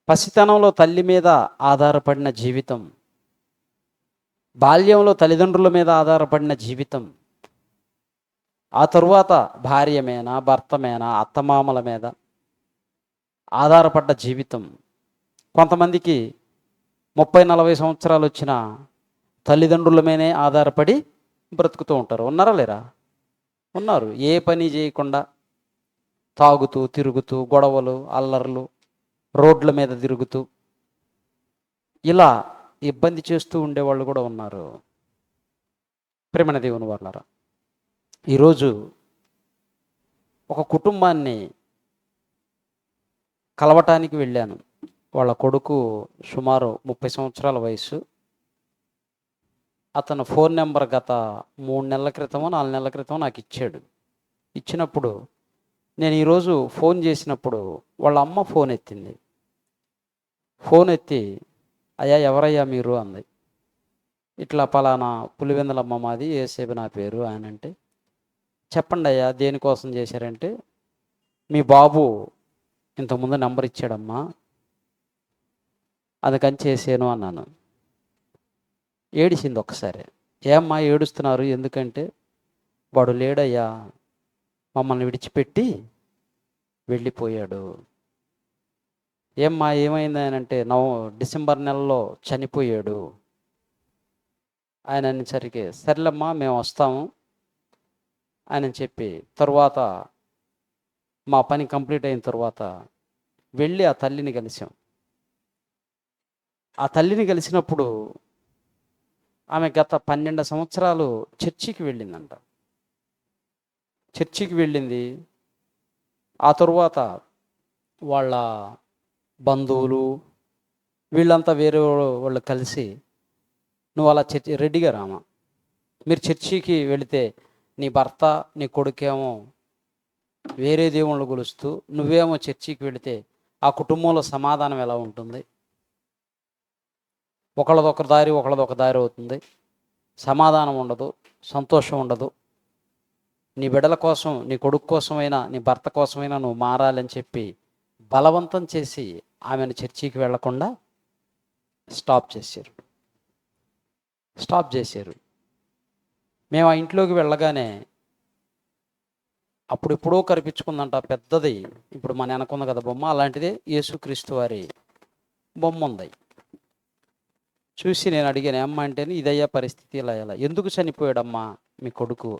పసితనంలో తల్లి మీద ఆధారపడిన జీవితం, బాల్యంలో తల్లిదండ్రుల మీద ఆధారపడిన జీవితం, ఆ తరువాత భార్య మీద, భర్త మీద, అత్తమామల మీద ఆధారపడ్డ జీవితం. కొంతమందికి 30-40 సంవత్సరాలు వచ్చిన తల్లిదండ్రుల మీదే ఆధారపడి బ్రతుకుతూ ఉంటారు. ఉన్నారా లేరా? ఉన్నారు. ఏ పని చేయకుండా తాగుతూ తిరుగుతూ, గొడవలు అల్లర్లు, రోడ్ల మీద తిరుగుతూ ఇలా ఇబ్బంది చేస్తూ ఉండేవాళ్ళు కూడా ఉన్నారు. ప్రేమ దేవుని వాళ్ళారా, ఈరోజు ఒక కుటుంబాన్ని కలవటానికి వెళ్ళాను. వాళ్ళ కొడుకు సుమారు 30 సంవత్సరాల వయసు. అతను ఫోన్ నెంబర్ గత 3 నెలల క్రితమో 4 నెలల క్రితమో నాకు ఇచ్చాడు. ఇచ్చినప్పుడు నేను ఈరోజు ఫోన్ చేసినప్పుడు వాళ్ళ అమ్మ ఫోన్ ఎత్తింది. ఫోన్ ఎత్తి, అయ్యా ఎవరయ్యా మీరు అంది. ఇట్లా పలానా పులివెందులమ్మ మాది, ఏసేపు నా పేరు అని అంటే, చెప్పండి అయ్యా దేనికోసం చేశారంటే, మీ బాబు ఇంతకుముందు నెంబర్ ఇచ్చాడమ్మా, అందుకని చేసాను అన్నాను. ఏడిసింది ఒకసారి. ఏమ్మా ఏడుస్తున్నారు ఎందుకంటే, వాడు లేడయ్యా, మమ్మల్ని విడిచిపెట్టి వెళ్ళిపోయాడు. ఏమ్మా ఏమైంది అని అంటే, డిసెంబర్ నెలలో చనిపోయాడు ఆయన అనేసరికి, సర్లేమ్మా మేము వస్తాము అని చెప్పి తరువాత మా పని కంప్లీట్ అయిన తర్వాత వెళ్ళి ఆ తల్లిని కలిసాం. ఆ తల్లిని కలిసినప్పుడు ఆమె గత 12 సంవత్సరాలు చర్చికి వెళ్ళిందంట. చర్చికి వెళ్ళింది. ఆ తరువాత వాళ్ళ బంధువులు వీళ్ళంతా వేరే వాళ్ళు కలిసి నువ్వు అలా రెడీగా రామా. మీరు చర్చికి వెళితే నీ భర్త నీ కొడుకేమో వేరే దేవుళ్ళు కొలుస్తూ నువ్వేమో చర్చికి వెళితే ఆ కుటుంబంలో సమాధానం ఎలా ఉంటుంది? ఒకళ్ళదొక దారి అవుతుంది. సమాధానం ఉండదు, సంతోషం ఉండదు. నీ బిడ్డల కోసం, నీ కొడుకు కోసమైనా, నీ భర్త కోసమైనా నువ్వు మారాలని చెప్పి బలవంతం చేసి ఆమెను చర్చికి వెళ్లకుండా స్టాప్ చేశారు. మేము ఆ ఇంట్లోకి వెళ్ళగానే అప్పుడెప్పుడో కనిపించుకుందంట పెద్దది, ఇప్పుడు మన వెనకుంది కదా బొమ్మ, అలాంటిదే యేసుక్రీస్తు వారి బొమ్మ ఉంది. చూసి నేను అడిగాను, అమ్మ అంటేనే ఇదయ్యా పరిస్థితి, ఇలా ఎలా, ఎందుకు చనిపోయాడమ్మా మీ కొడుకు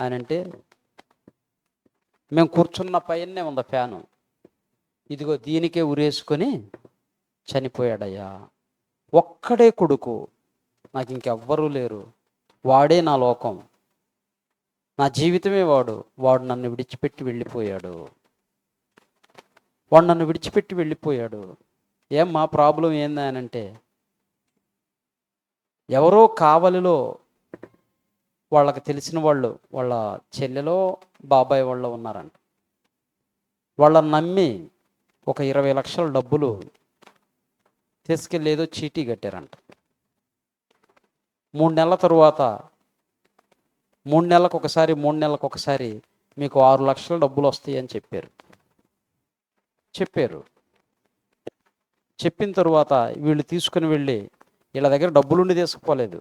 అని అంటే, మేము కూర్చున్న పైనే ఉంది ఫ్యాను, ఇదిగో దీనికే ఉరేసుకొని చనిపోయాడయ్యా. ఒక్కడే కొడుకు, నాకు ఇంకెవ్వరూ లేరు, వాడే నా లోకం, నా జీవితమే వాడు నన్ను విడిచిపెట్టి వెళ్ళిపోయాడు. ఏం మా ప్రాబ్లం ఏందా అని అంటే, ఎవరో కావలిలో వాళ్ళకి తెలిసిన వాళ్ళు, వాళ్ళ చెల్లెలో బాబాయ్ వాళ్ళు ఉన్నారంట. వాళ్ళని నమ్మి ఒక 20 లక్షల డబ్బులు తీసుకెళ్ళి ఏదో చీటీ కట్టారంట. 3 నెలల తరువాత 3 నెలలకు ఒకసారి మీకు 6 లక్షల డబ్బులు వస్తాయి అని చెప్పారు. చెప్పిన తరువాత వీళ్ళు తీసుకుని వెళ్ళి, వీళ్ళ దగ్గర డబ్బులుండి తీసుకుపోలేదు,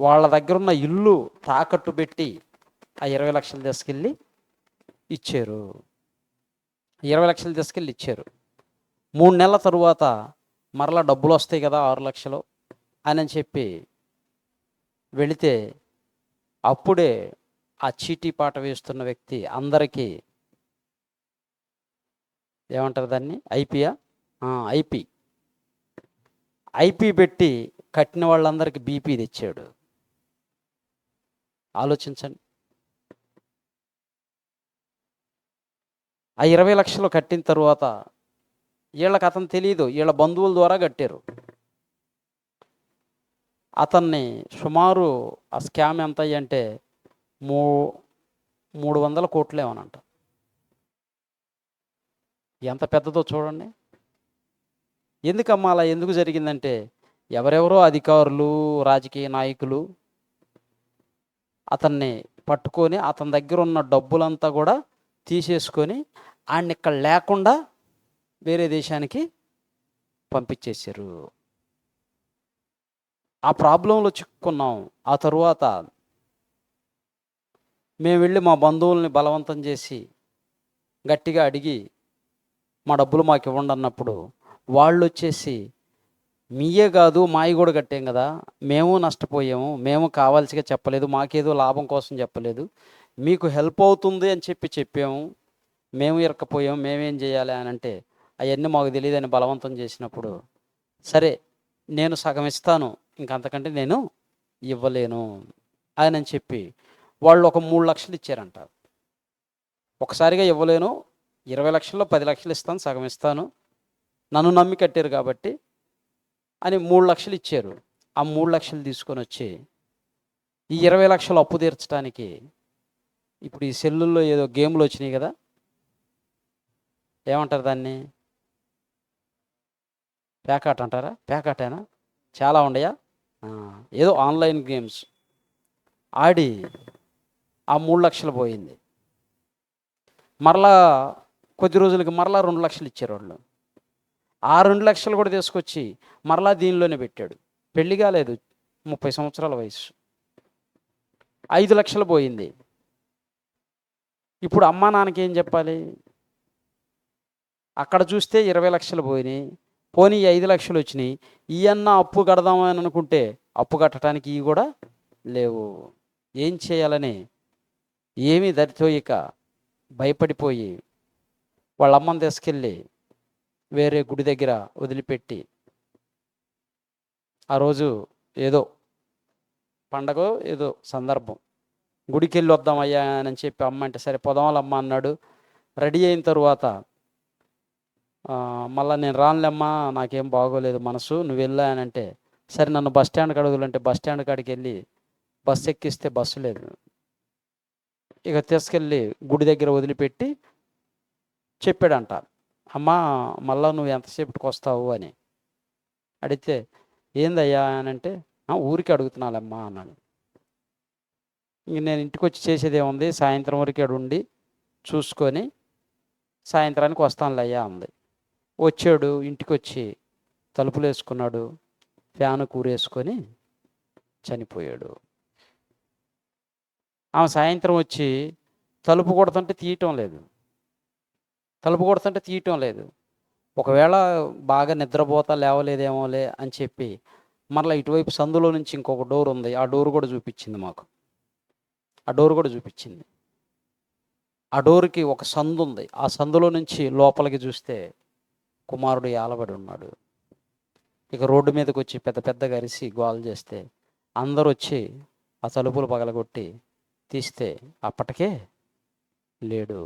వాళ్ళ దగ్గర ఉన్న ఇల్లు తాకట్టు పెట్టి ఆ 20 లక్షలు తీసుకెళ్ళి ఇచ్చారు. 20 లక్షలు తీసుకెళ్ళి ఇచ్చారు. 3 నెలల తరువాత మరలా డబ్బులు వస్తాయి కదా 6 లక్షలు అని చెప్పి వెళితే, అప్పుడే ఆ చీటీ పాట వేస్తున్న వ్యక్తి అందరికీ ఏమంటారు దాన్ని, ఐపీ పెట్టి కట్టిన వాళ్ళందరికీ బీపీ తెచ్చాడు. ఆలోచించండి. ఆ 20 లక్షలు కట్టిన తరువాత వీళ్ళకి అతను తెలియదు, వీళ్ళ బంధువుల ద్వారా కట్టారు. అతన్ని సుమారు ఆ స్కామ్ ఎంత అంటే 300 కోట్లు ఏమనంట. ఎంత పెద్దదో చూడండి. ఎందుకమ్మా అలా ఎందుకు జరిగిందంటే, ఎవరెవరో అధికారులు, రాజకీయ నాయకులు అతన్ని పట్టుకొని అతని దగ్గర ఉన్న డబ్బులంతా కూడా తీసేసుకొని ఆయన్ని ఇక్కడ లేకుండా వేరే దేశానికి పంపించేశారు. ఆ ప్రాబ్లంలో చిక్కుకున్నాం. ఆ తరువాత మేము వెళ్ళి మా బంధువుల్ని బలవంతం చేసి గట్టిగా అడిగి మా డబ్బులు మాకు ఇవ్వండి అన్నప్పుడు, వాళ్ళు వచ్చేసి మీయే కాదు మాయి కూడా కట్టాం కదా, మేము నష్టపోయాము, మేము కావాల్సిగా చెప్పలేదు, మాకేదో లాభం కోసం చెప్పలేదు, మీకు హెల్ప్ అవుతుంది అని చెప్పాము, మేము ఇరక్కపోయాము, మేమేం చేయాలి అని అంటే, అవన్నీ మాకు తెలియదని బలవంతం చేసినప్పుడు, సరే నేను సగం ఇస్తాను, ఇంకంతకంటే నేను ఇవ్వలేను అని చెప్పి వాళ్ళు ఒక 3 లక్షలు ఇచ్చారంట. ఒకసారిగా ఇవ్వలేను, 20 లక్షల్లో 10 లక్షలు ఇస్తాను, సగం ఇస్తాను, నన్ను నమ్మి కట్టారు కాబట్టి అని 3 లక్షలు ఇచ్చారు. ఆ 3 లక్షలు తీసుకొని వచ్చి ఈ 20 లక్షలు అప్పు తీర్చడానికి, ఇప్పుడు ఈ సెల్లుల్లో ఏదో గేమ్లు వచ్చినాయి కదా, ఏమంటారు దాన్ని, ప్యాకాట్ అంటారా, ప్యాకాటేనా, చాలా ఉండయా, ఏదో ఆన్లైన్ గేమ్స్ ఆడి ఆ 3 లక్షలు పోయింది. మరలా కొద్ది రోజులకి మరలా 2 లక్షలు ఇచ్చారు వాళ్ళు. ఆ 2 లక్షలు కూడా తీసుకొచ్చి మరలా దీనిలోనే పెట్టాడు. పెళ్లి కాలేదు, 30 సంవత్సరాల వయసు. 5 లక్షలు పోయింది. ఇప్పుడు అమ్మా నాన్నకి ఏం చెప్పాలి? అక్కడ చూస్తే 20 లక్షలు పోయినాయి, పోనీ 5 లక్షలు వచ్చినాయి, ఇవన్న అప్పు కడదామని అనుకుంటే అప్పు కట్టడానికి ఇవి కూడా లేవు. ఏం చేయాలని ఏమీ దరితోయక భయపడిపోయి వాళ్ళ అమ్మని తీసుకెళ్ళి వేరే గుడి దగ్గర వదిలిపెట్టి, ఆ రోజు ఏదో పండగ ఏదో సందర్భం, గుడికి వెళ్ళి వద్దామయ్యా అని చెప్పి అమ్మ అంటే, సరే పొదవాళ్ళమ్మ అన్నాడు. రెడీ అయిన తరువాత మళ్ళీ నేను రానులేమ్మా, నాకేం బాగోలేదు మనసు, నువ్వు వెళ్ళా అని అంటే, సరే నన్ను బస్ స్టాండ్కి అడుగులంటే బస్ స్టాండ్ కాడికి వెళ్ళి బస్సు ఎక్కిస్తే బస్సు లేదు. ఇక తీసుకెళ్ళి గుడి దగ్గర వదిలిపెట్టి చెప్పాడంట, అమ్మా మళ్ళా నువ్వు ఎంతసేపటికి వస్తావు అని అడిగితే, ఏందయ్యా అని అంటే, ఊరికి అడుగుతున్నాలమ్మా అన్నాడు. ఇంక నేను ఇంటికి వచ్చి చేసేది ఏముంది, సాయంత్రం వరకు అక్కడ ఉండి చూసుకొని సాయంత్రానికి వస్తానులే అయ్యా అంది. వచ్చాడు, ఇంటికి వచ్చి తలుపులు వేసుకున్నాడు, ఫ్యాన్ కూరేసుకొని చనిపోయాడు. ఆమె సాయంత్రం వచ్చి తలుపు కొడుతుంటే తీయటం లేదు. ఒకవేళ బాగా నిద్రపోతా లేవలేదేమోలే అని చెప్పి మరలా ఇటువైపు సందులో నుంచి ఇంకొక డోర్ ఉంది, ఆ డోర్ కూడా చూపించింది మాకు. ఆ డోర్కి ఒక సందు ఉంది, ఆ సందులో నుంచి లోపలికి చూస్తే కుమారుడు ఏలబడి ఉన్నాడు. ఇక రోడ్డు మీదకి వచ్చి పెద్ద పెద్దగా అరిసి గోల చేస్తే అందరూ వచ్చి ఆ తలుపులు పగలగొట్టి తీస్తే అప్పటికే లేడు,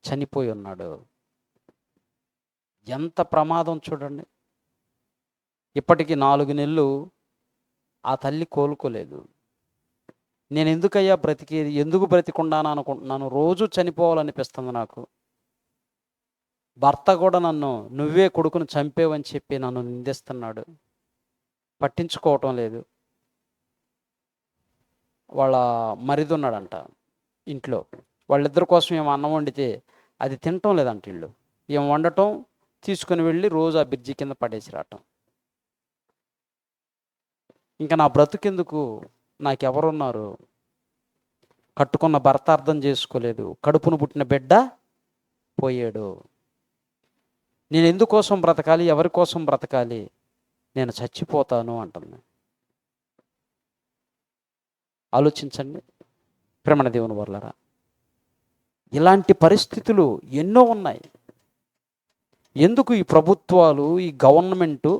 చనిపోయి ఉన్నాడు. ఎంత ప్రమాదం చూడండి. ఇప్పటికి 4 నెలలు ఆ తల్లి కోలుకోలేదు. నేను ఎందుకయ్యా బ్రతికేది, ఎందుకు బ్రతికుండాను అనుకుంటున్నాను, రోజు చనిపోవాలనిపిస్తుంది నాకు. భర్త కూడా నన్ను నువ్వే కొడుకును చంపేవని చెప్పి నన్ను నిందిస్తున్నాడు, పట్టించుకోవటం లేదు. వాళ్ళ మరిది ఉన్నాడంట ఇంట్లో, వాళ్ళిద్దరి కోసం ఏమో అన్నం వండితే అది తినటం లేదంట. వీళ్ళు ఏం వండటం, తీసుకుని వెళ్ళి రోజు ఆ బ్రిడ్జి కింద పడేసి రావటం. ఇంకా నా బ్రతుకెందుకు, నాకెవరున్నారు, కట్టుకున్న భర్త అర్థం చేసుకోలేదు, కడుపును పుట్టిన బిడ్డ పోయాడు, నేను ఎందుకోసం బ్రతకాలి, ఎవరి కోసం బ్రతకాలి, నేను చచ్చిపోతాను అంటుంది. ఆలోచించండి ప్రేమణ దేవుని వర్లరా, ఇలాంటి పరిస్థితులు ఎన్నో ఉన్నాయి. ఎందుకు ఈ ప్రభుత్వాలు, ఈ గవర్నమెంటు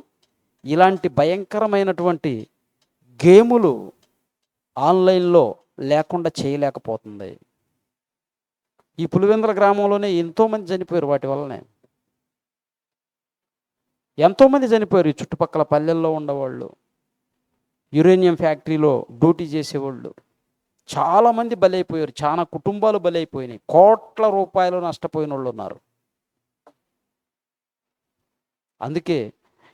ఇలాంటి భయంకరమైనటువంటి గేములు ఆన్లైన్లో లేకుండా చేయలేకపోతుంది? ఈ పులివెందుల గ్రామంలోనే ఎంతోమంది చనిపోయారు వాటి వల్లనే. ఎంతోమంది చనిపోయారు. ఈ చుట్టుపక్కల పల్లెల్లో ఉండేవాళ్ళు, యురేనియం ఫ్యాక్టరీలో డ్యూటీ చేసేవాళ్ళు చాలామంది బలైపోయారు. చాలా కుటుంబాలు బలైపోయినాయి. కోట్ల రూపాయలు నష్టపోయిన వాళ్ళు ఉన్నారు. అందుకే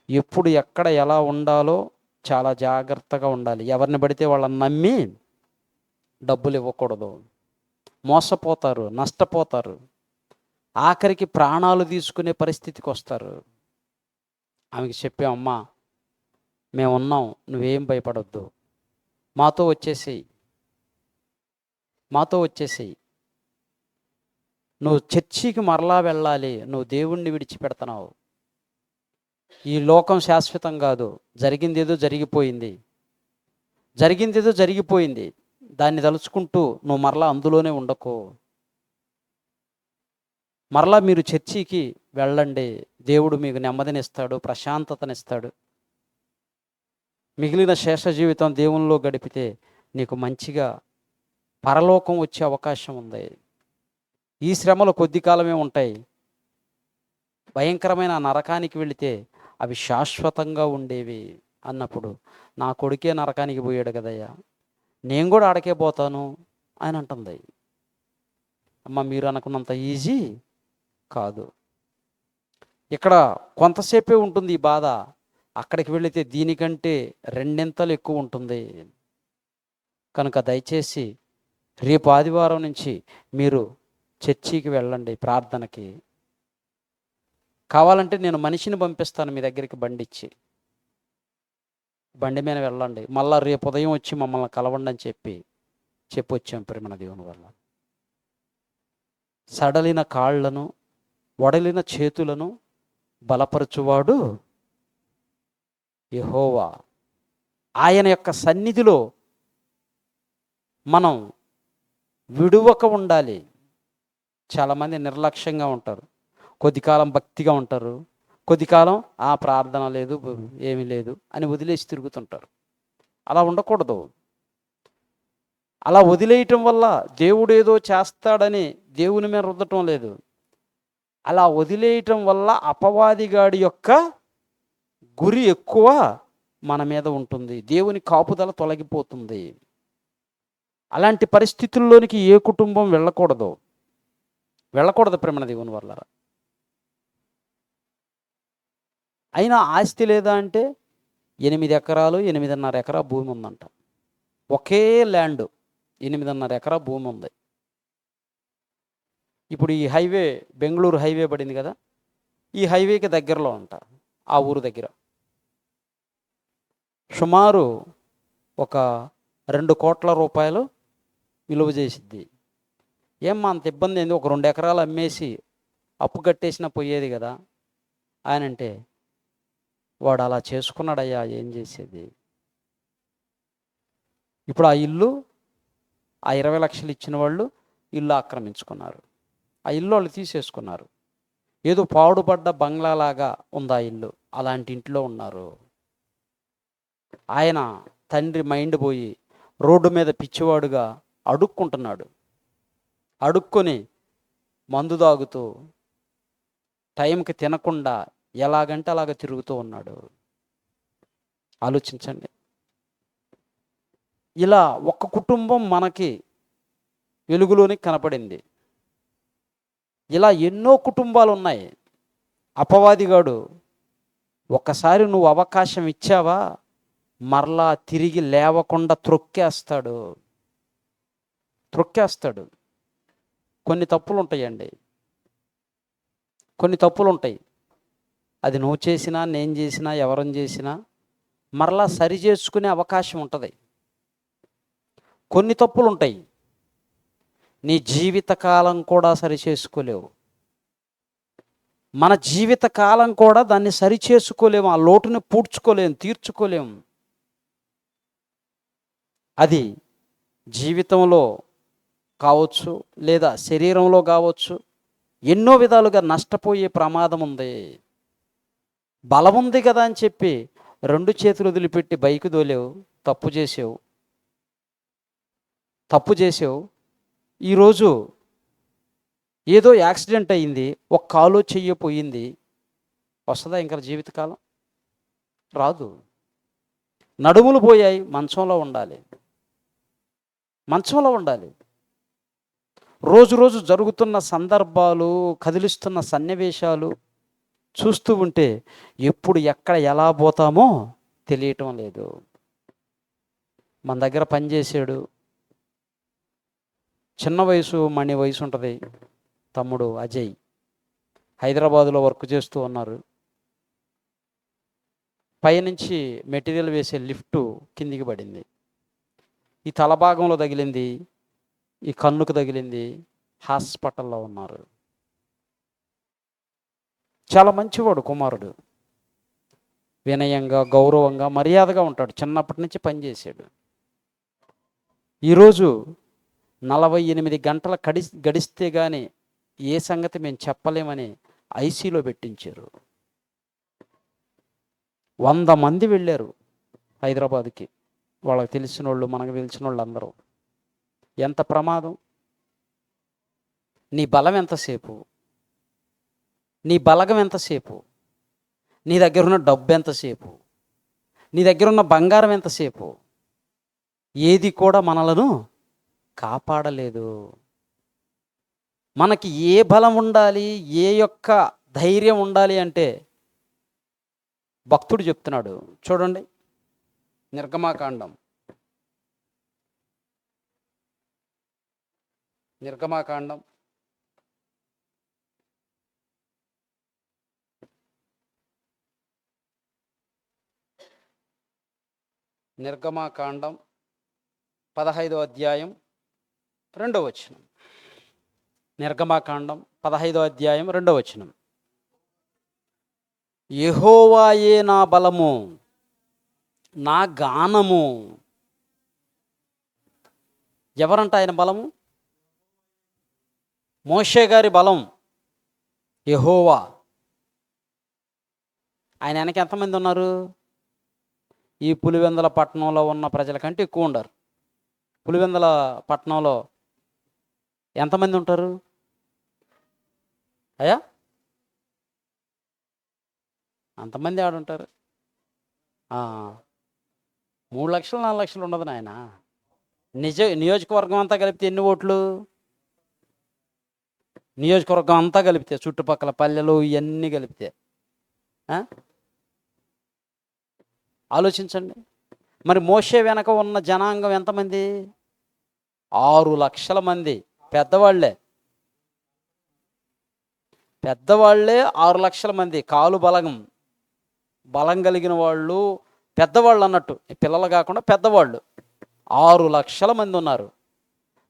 ఎప్పుడు ఎక్కడ ఎలా ఉండాలో చాలా జాగ్రత్తగా ఉండాలి. ఎవరిని పడితే వాళ్ళని నమ్మి డబ్బులు ఇవ్వకూడదు. మోసపోతారు, నష్టపోతారు, ఆఖరికి ప్రాణాలు తీసుకునే పరిస్థితికి వస్తారు. ఆమెకి చెప్పామమ్మా, మేము ఉన్నాం, నువ్వేం భయపడొద్దు, మాతో వచ్చేసేయి, నువ్వు చర్చికి మరలా వెళ్ళాలి, నువ్వు దేవుణ్ణి విడిచిపెడుతున్నావు, ఈ లోకం శాశ్వతం కాదు, జరిగిందేదో జరిగిపోయింది, దాన్ని తలుచుకుంటూ నువ్వు మరలా అందులోనే ఉండకు, మరలా మీరు చర్చికి వెళ్ళండి, దేవుడు మీకు నెమ్మదినిస్తాడు, ప్రశాంతతనిస్తాడు, మిగిలిన శేష జీవితం దేవునిలో గడిపితే నీకు మంచిగా పరలోకం వచ్చే అవకాశం ఉంది. ఈ శ్రమలు కొద్ది కాలమే ఉంటాయి. భయంకరమైన నరకానికి వెళితే అవి శాశ్వతంగా ఉండేవి అన్నప్పుడు, నా కొడుకే నరకానికి పోయాడు కదయ్యా, నేను కూడా ఆడకే పోతాను అని అంటుంది. అమ్మ, మీరు అనుకున్నంత ఈజీ కాదు. ఇక్కడ కొంతసేపే ఉంటుంది ఈ బాధ, అక్కడికి వెళితే దీనికంటే 2 ఎక్కువ ఉంటుంది. కనుక దయచేసి రేపు ఆదివారం నుంచి మీరు చర్చికి వెళ్ళండి ప్రార్థనకి. కావాలంటే నేను మనిషిని పంపిస్తాను మీ దగ్గరికి, బండి మీద వెళ్ళండి, మళ్ళా రేపు ఉదయం వచ్చి మమ్మల్ని కలవండి అని చెప్పొచ్చాం ప్రేమణ దేవుని వల్ల. సడలిన కాళ్లను, వడలిన చేతులను బలపరచువాడు యెహోవా. ఆయన యొక్క సన్నిధిలో మనం విడువక ఉండాలి. చాలామంది నిర్లక్ష్యంగా ఉంటారు, కొద్ది కాలం భక్తిగా ఉంటారు, కొద్ది కాలం ప్రార్థన లేదు, ఏమీ లేదు అని వదిలేసి తిరుగుతుంటారు. అలా ఉండకూడదు. అలా వదిలేయటం వల్ల దేవుడు ఏదో చేస్తాడని దేవుని మీద రుద్దటం లేదు. అలా వదిలేయటం వల్ల అపవాదిగాడి యొక్క గురి ఎక్కువ మన మీద ఉంటుంది, దేవుని కాపుదల తొలగిపోతుంది. అలాంటి పరిస్థితుల్లోనికి ఏ కుటుంబం వెళ్ళకూడదు ప్రేమణ దేవుని వల్ల. అయినా ఆస్తి లేదా అంటే 8 ఎకరాలు 8.5 ఎకరా భూమి ఉందంట. ఒకే ల్యాండ్ 8.5 ఎకరా భూమి ఉంది. ఇప్పుడు ఈ హైవే, బెంగళూరు హైవే పడింది కదా, ఈ హైవేకి దగ్గరలో అంట, ఆ ఊరు దగ్గర సుమారు ఒక 2 కోట్ల రూపాయలు విలువ చేసిద్ది. ఏమ్మా అంత ఇబ్బంది ఏంది, ఒక 2 ఎకరాలు అమ్మేసి అప్పు కట్టేసినా పోయేది కదా ఆయన అంటే, వాడు అలా చేసుకున్నాడయ్యా, ఏం చేసేది. ఇప్పుడు ఆ ఇల్లు, ఆ 20 లక్షలు ఇచ్చిన వాళ్ళు ఇల్లు ఆక్రమించుకున్నారు. ఆ ఇల్లు వాళ్ళు తీసేసుకున్నారు. ఏదో పాడుపడ్డ బంగ్లాలాగా ఉంది ఆ ఇల్లు, అలాంటి ఇంట్లో ఉన్నారు. ఆయన తండ్రి మైండ్ పోయి రోడ్డు మీద పిచ్చివాడుగా అడుక్కుంటున్నాడు. అడుక్కొని మందు తాగుతూ టైంకి తినకుండా ఎలాగంటే అలాగ తిరుగుతూ ఉన్నాడు. ఆలోచించండి. ఇలా ఒక్క కుటుంబం మనకి వెలుగులోని కనపడింది. ఇలా ఎన్నో కుటుంబాలు ఉన్నాయి. అపవాదిగాడు ఒక్కసారి నువ్వు అవకాశం ఇచ్చావా, మరలా తిరిగి లేవకుండా త్రొక్కేస్తాడు. కొన్ని తప్పులు ఉంటాయండి, కొన్ని తప్పులు ఉంటాయి. అది నువ్వు చేసినా, నేను చేసినా, ఎవరిని చేసినా మరలా సరి చేసుకునే అవకాశం ఉంటుంది. కొన్ని తప్పులు ఉంటాయి, నీ జీవితకాలం కూడా సరి చేసుకోలేవు. మన జీవితకాలం కూడా దాన్ని సరి చేసుకోలేము, ఆ లోటుని పూడ్చుకోలేము, తీర్చుకోలేము. అది జీవితంలో కావచ్చు, లేదా శరీరంలో కావచ్చు, ఎన్నో విధాలుగా నష్టపోయే ప్రమాదం ఉంది. బలం ఉంది కదా అని చెప్పి 2 చేతులు వదిలిపెట్టి బైక్ దోలేవు, తప్పు చేసావు. ఈరోజు ఏదో యాక్సిడెంట్ అయ్యింది, ఒక కాలో చెయ్యో పోయింది, వస్తుందా ఇంకా జీవితకాలం? రాదు. నడుములు పోయాయి, మంచంలో ఉండాలి. రోజు జరుగుతున్న సందర్భాలు, కదిలిస్తున్న సన్నివేశాలు చూస్తూ ఉంటే ఎప్పుడు ఎక్కడ ఎలా పోతామో తెలియటం లేదు. మన దగ్గర పనిచేసాడు, చిన్న వయసు, మణి వయసు ఉంటుంది, తమ్ముడు అజయ్. హైదరాబాదులో వర్క్ చేస్తూ ఉన్నారు. పైనుంచి మెటీరియల్ వేసే లిఫ్ట్ కిందికి పడింది. ఈ తలభాగంలో తగిలింది, ఈ కన్నుకు తగిలింది, హాస్పిటల్లో ఉన్నారు. చాలా మంచివాడు కుమారుడు, వినయంగా, గౌరవంగా, మర్యాదగా ఉంటాడు. చిన్నప్పటి నుంచి పనిచేశాడు. ఈరోజు 48 గంటల గడిస్తే కానీ ఏ సంగతి మేము చెప్పలేమని ఐసీలో పెట్టించారు. 100 మంది వెళ్ళారు హైదరాబాద్కి, వాళ్ళకి తెలిసిన వాళ్ళు, మనకు తెలిసిన వాళ్ళు అందరూ. ఎంత ప్రమాదం! నీ బలం ఎంతసేపు, నీ బలగం ఎంతసేపు, నీ దగ్గర ఉన్న డబ్బు ఎంతసేపు, నీ దగ్గర ఉన్న బంగారం ఎంతసేపు, ఏది కూడా మనలను కాపాడలేదు. మనకి ఏ బలం ఉండాలి, ఏ యొక్క ధైర్యం ఉండాలి అంటే భక్తుడు చెప్తున్నాడు. చూడండి, నిర్గమాకాండం 15వ అధ్యాయం 2వ వచనం. నిర్గమాకాండం 15వ అధ్యాయం 2వ వచనం. యెహోవాయే నా బలము, నా గానము. ఎవరంట ఆయన బలము? మోషే గారి బలం యెహోవా. ఆయన వెనక ఎంతమంది ఉన్నారు? ఈ పులివెందుల పట్టణంలో ఉన్న ప్రజల కంటే ఎక్కువ ఉండరు. పులివెందుల పట్టణంలో ఎంతమంది ఉంటారు అయ్యా? అంతమంది ఆడుంటారు. 3 లక్షలు 4 లక్షలు ఉండదు నాయన. నియోజకవర్గం అంతా కలిపితే ఎన్ని ఓట్లు? నియోజకవర్గం అంతా కలిపితే, చుట్టుపక్కల పల్లెలు ఇవన్నీ కలిపితే ఆ? ఆలోచించండి. మరి మోషే వెనక ఉన్న జనాంగం ఎంతమంది? 6 లక్షల మంది. పెద్దవాళ్లే 6 లక్షల మంది. కాలు బలం కలిగిన వాళ్ళు, పెద్దవాళ్ళు అన్నట్టు, పిల్లలు కాకుండా పెద్దవాళ్ళు 6 లక్షల మంది ఉన్నారు.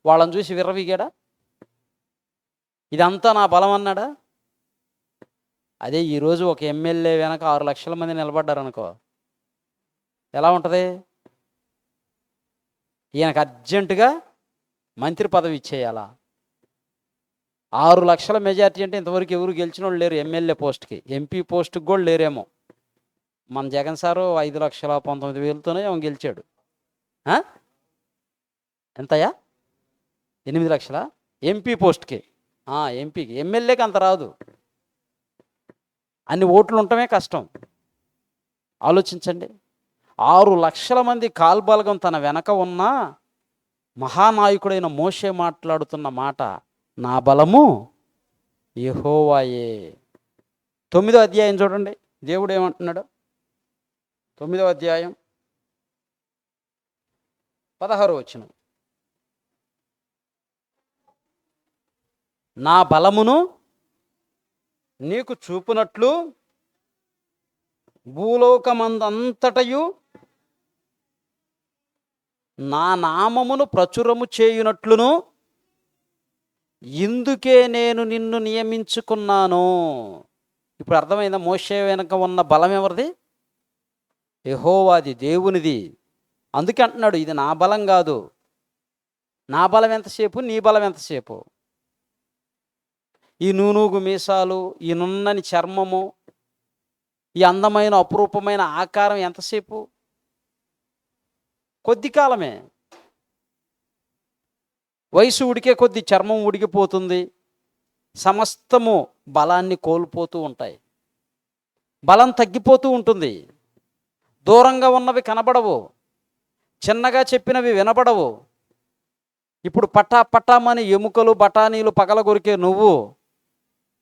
వాళ్ళని చూసి విర్రవీగాడా? ఇదంతా నా బలం అన్నాడా? అదే ఈరోజు ఒక ఎమ్మెల్యే వెనక 6 లక్షల మంది నిలబడ్డారు అనుకో, ఎలా ఉంటుంది? ఈయనకు అర్జెంటుగా మంత్రి పదవి ఇచ్చేయాలా? 6 లక్షల మెజార్టీ అంటే ఇంతవరకు ఎవరు గెలిచిన వాళ్ళు లేరు. ఎమ్మెల్యే పోస్ట్కి, ఎంపీ పోస్ట్కి కూడా లేరేమో. మన జగన్ సారు 5,19,000తోనే ఏమో గెలిచాడు. ఎంతయ్యా? 8 లక్షల ఎంపీ పోస్ట్కి. ఎంపీకి. ఎమ్మెల్యేకి అంత రాదు. అన్ని ఓట్లు ఉండటమే కష్టం. ఆలోచించండి. 6 లక్షల మంది కాల్బలగం తన వెనక ఉన్న మహానాయకుడైన మోషే మాట్లాడుతున్న మాట, నా బలము యెహోవాయే. 9వ అధ్యాయం చూడండి, దేవుడు ఏమంటున్నాడు? 9వ అధ్యాయం 16వ వచనం. నా బలమును నీకు చూపునట్లు భూలోకమందంతటయు నా నామమును ప్రచురము చేయునట్లును ఇందుకే నేను నిన్ను నియమించుకున్నాను. ఇప్పుడు అర్థమైందా? మోషే వెనక ఉన్న బలం ఎవరిది? యెహోవాది, దేవునిది. అందుకే అంటున్నాడు, ఇది నా బలం కాదు. నా బలం ఎంతసేపు, నీ బలం ఎంతసేపు? ఈ నూనూగు మీసాలు, ఈ నున్నని చర్మము, ఈ అందమైన అపురూపమైన ఆకారం ఎంతసేపు? కొద్ది కాలమే. వయసు ఉడికే కొద్ది చర్మం ఉడికిపోతుంది. సమస్తము బలాన్ని కోల్పోతూ ఉంటాయి. బలం తగ్గిపోతూ ఉంటుంది. దూరంగా ఉన్నవి కనబడవు, చిన్నగా చెప్పినవి వినబడవు. ఇప్పుడు పట్టామని ఎముకలు బఠానీలు పగలగొరికే నువ్వు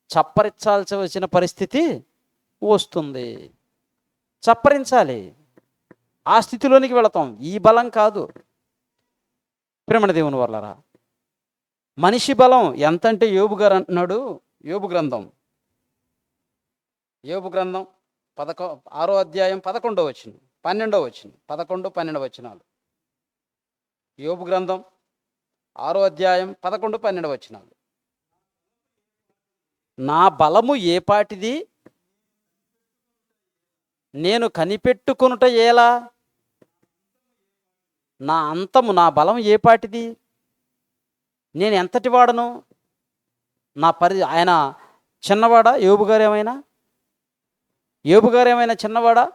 చప్పరించాల్సి వచ్చిన పరిస్థితి వస్తుంది. చప్పరించాలి. ఆ స్థితిలోనికి వెళతాం. ఈ బలం కాదు. ప్రేమణ దేవుని వర్లరా, మనిషి బలం ఎంతంటే యోబు గారు అంటున్నాడు. యోబు గ్రంథం 6వ అధ్యాయం 11వ వచనం, 12వ వచనం, 11, 12 వచనాలు. యోబు గ్రంథం 6వ అధ్యాయం 11, 12 వచనాలు. నా బలము ఏపాటిది, నేను కనిపెట్టుకొనుట ఎలా? నా అంతము, నా బలం ఏపాటిది, నేను ఎంతటి వాడను? ఆయన చిన్నవాడా? యోబు గారు ఏమైనా చిన్నవాడా?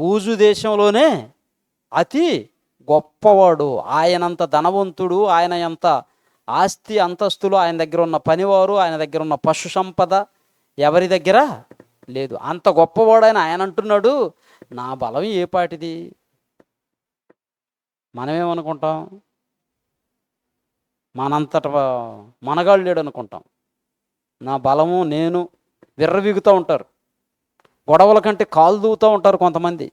ఊజు దేశంలోనే అతి గొప్పవాడు. ఆయనంత ధనవంతుడు, ఆయన ఎంత ఆస్తి అంతస్తులు, ఆయన దగ్గర ఉన్న పనివారు, ఆయన దగ్గర ఉన్న పశు సంపద ఎవరి దగ్గర లేదు. అంత గొప్పవాడు ఆయన అంటున్నాడు, నా బలం ఏపాటిది. మనమేమనుకుంటాం? మనంతట మనగాళ్ళు లేడు అనుకుంటాం. నా బలము నేను విర్రవీగుతూ ఉంటారు. గొడవల కంటే కాలు దూవుతూ ఉంటారు కొంతమంది.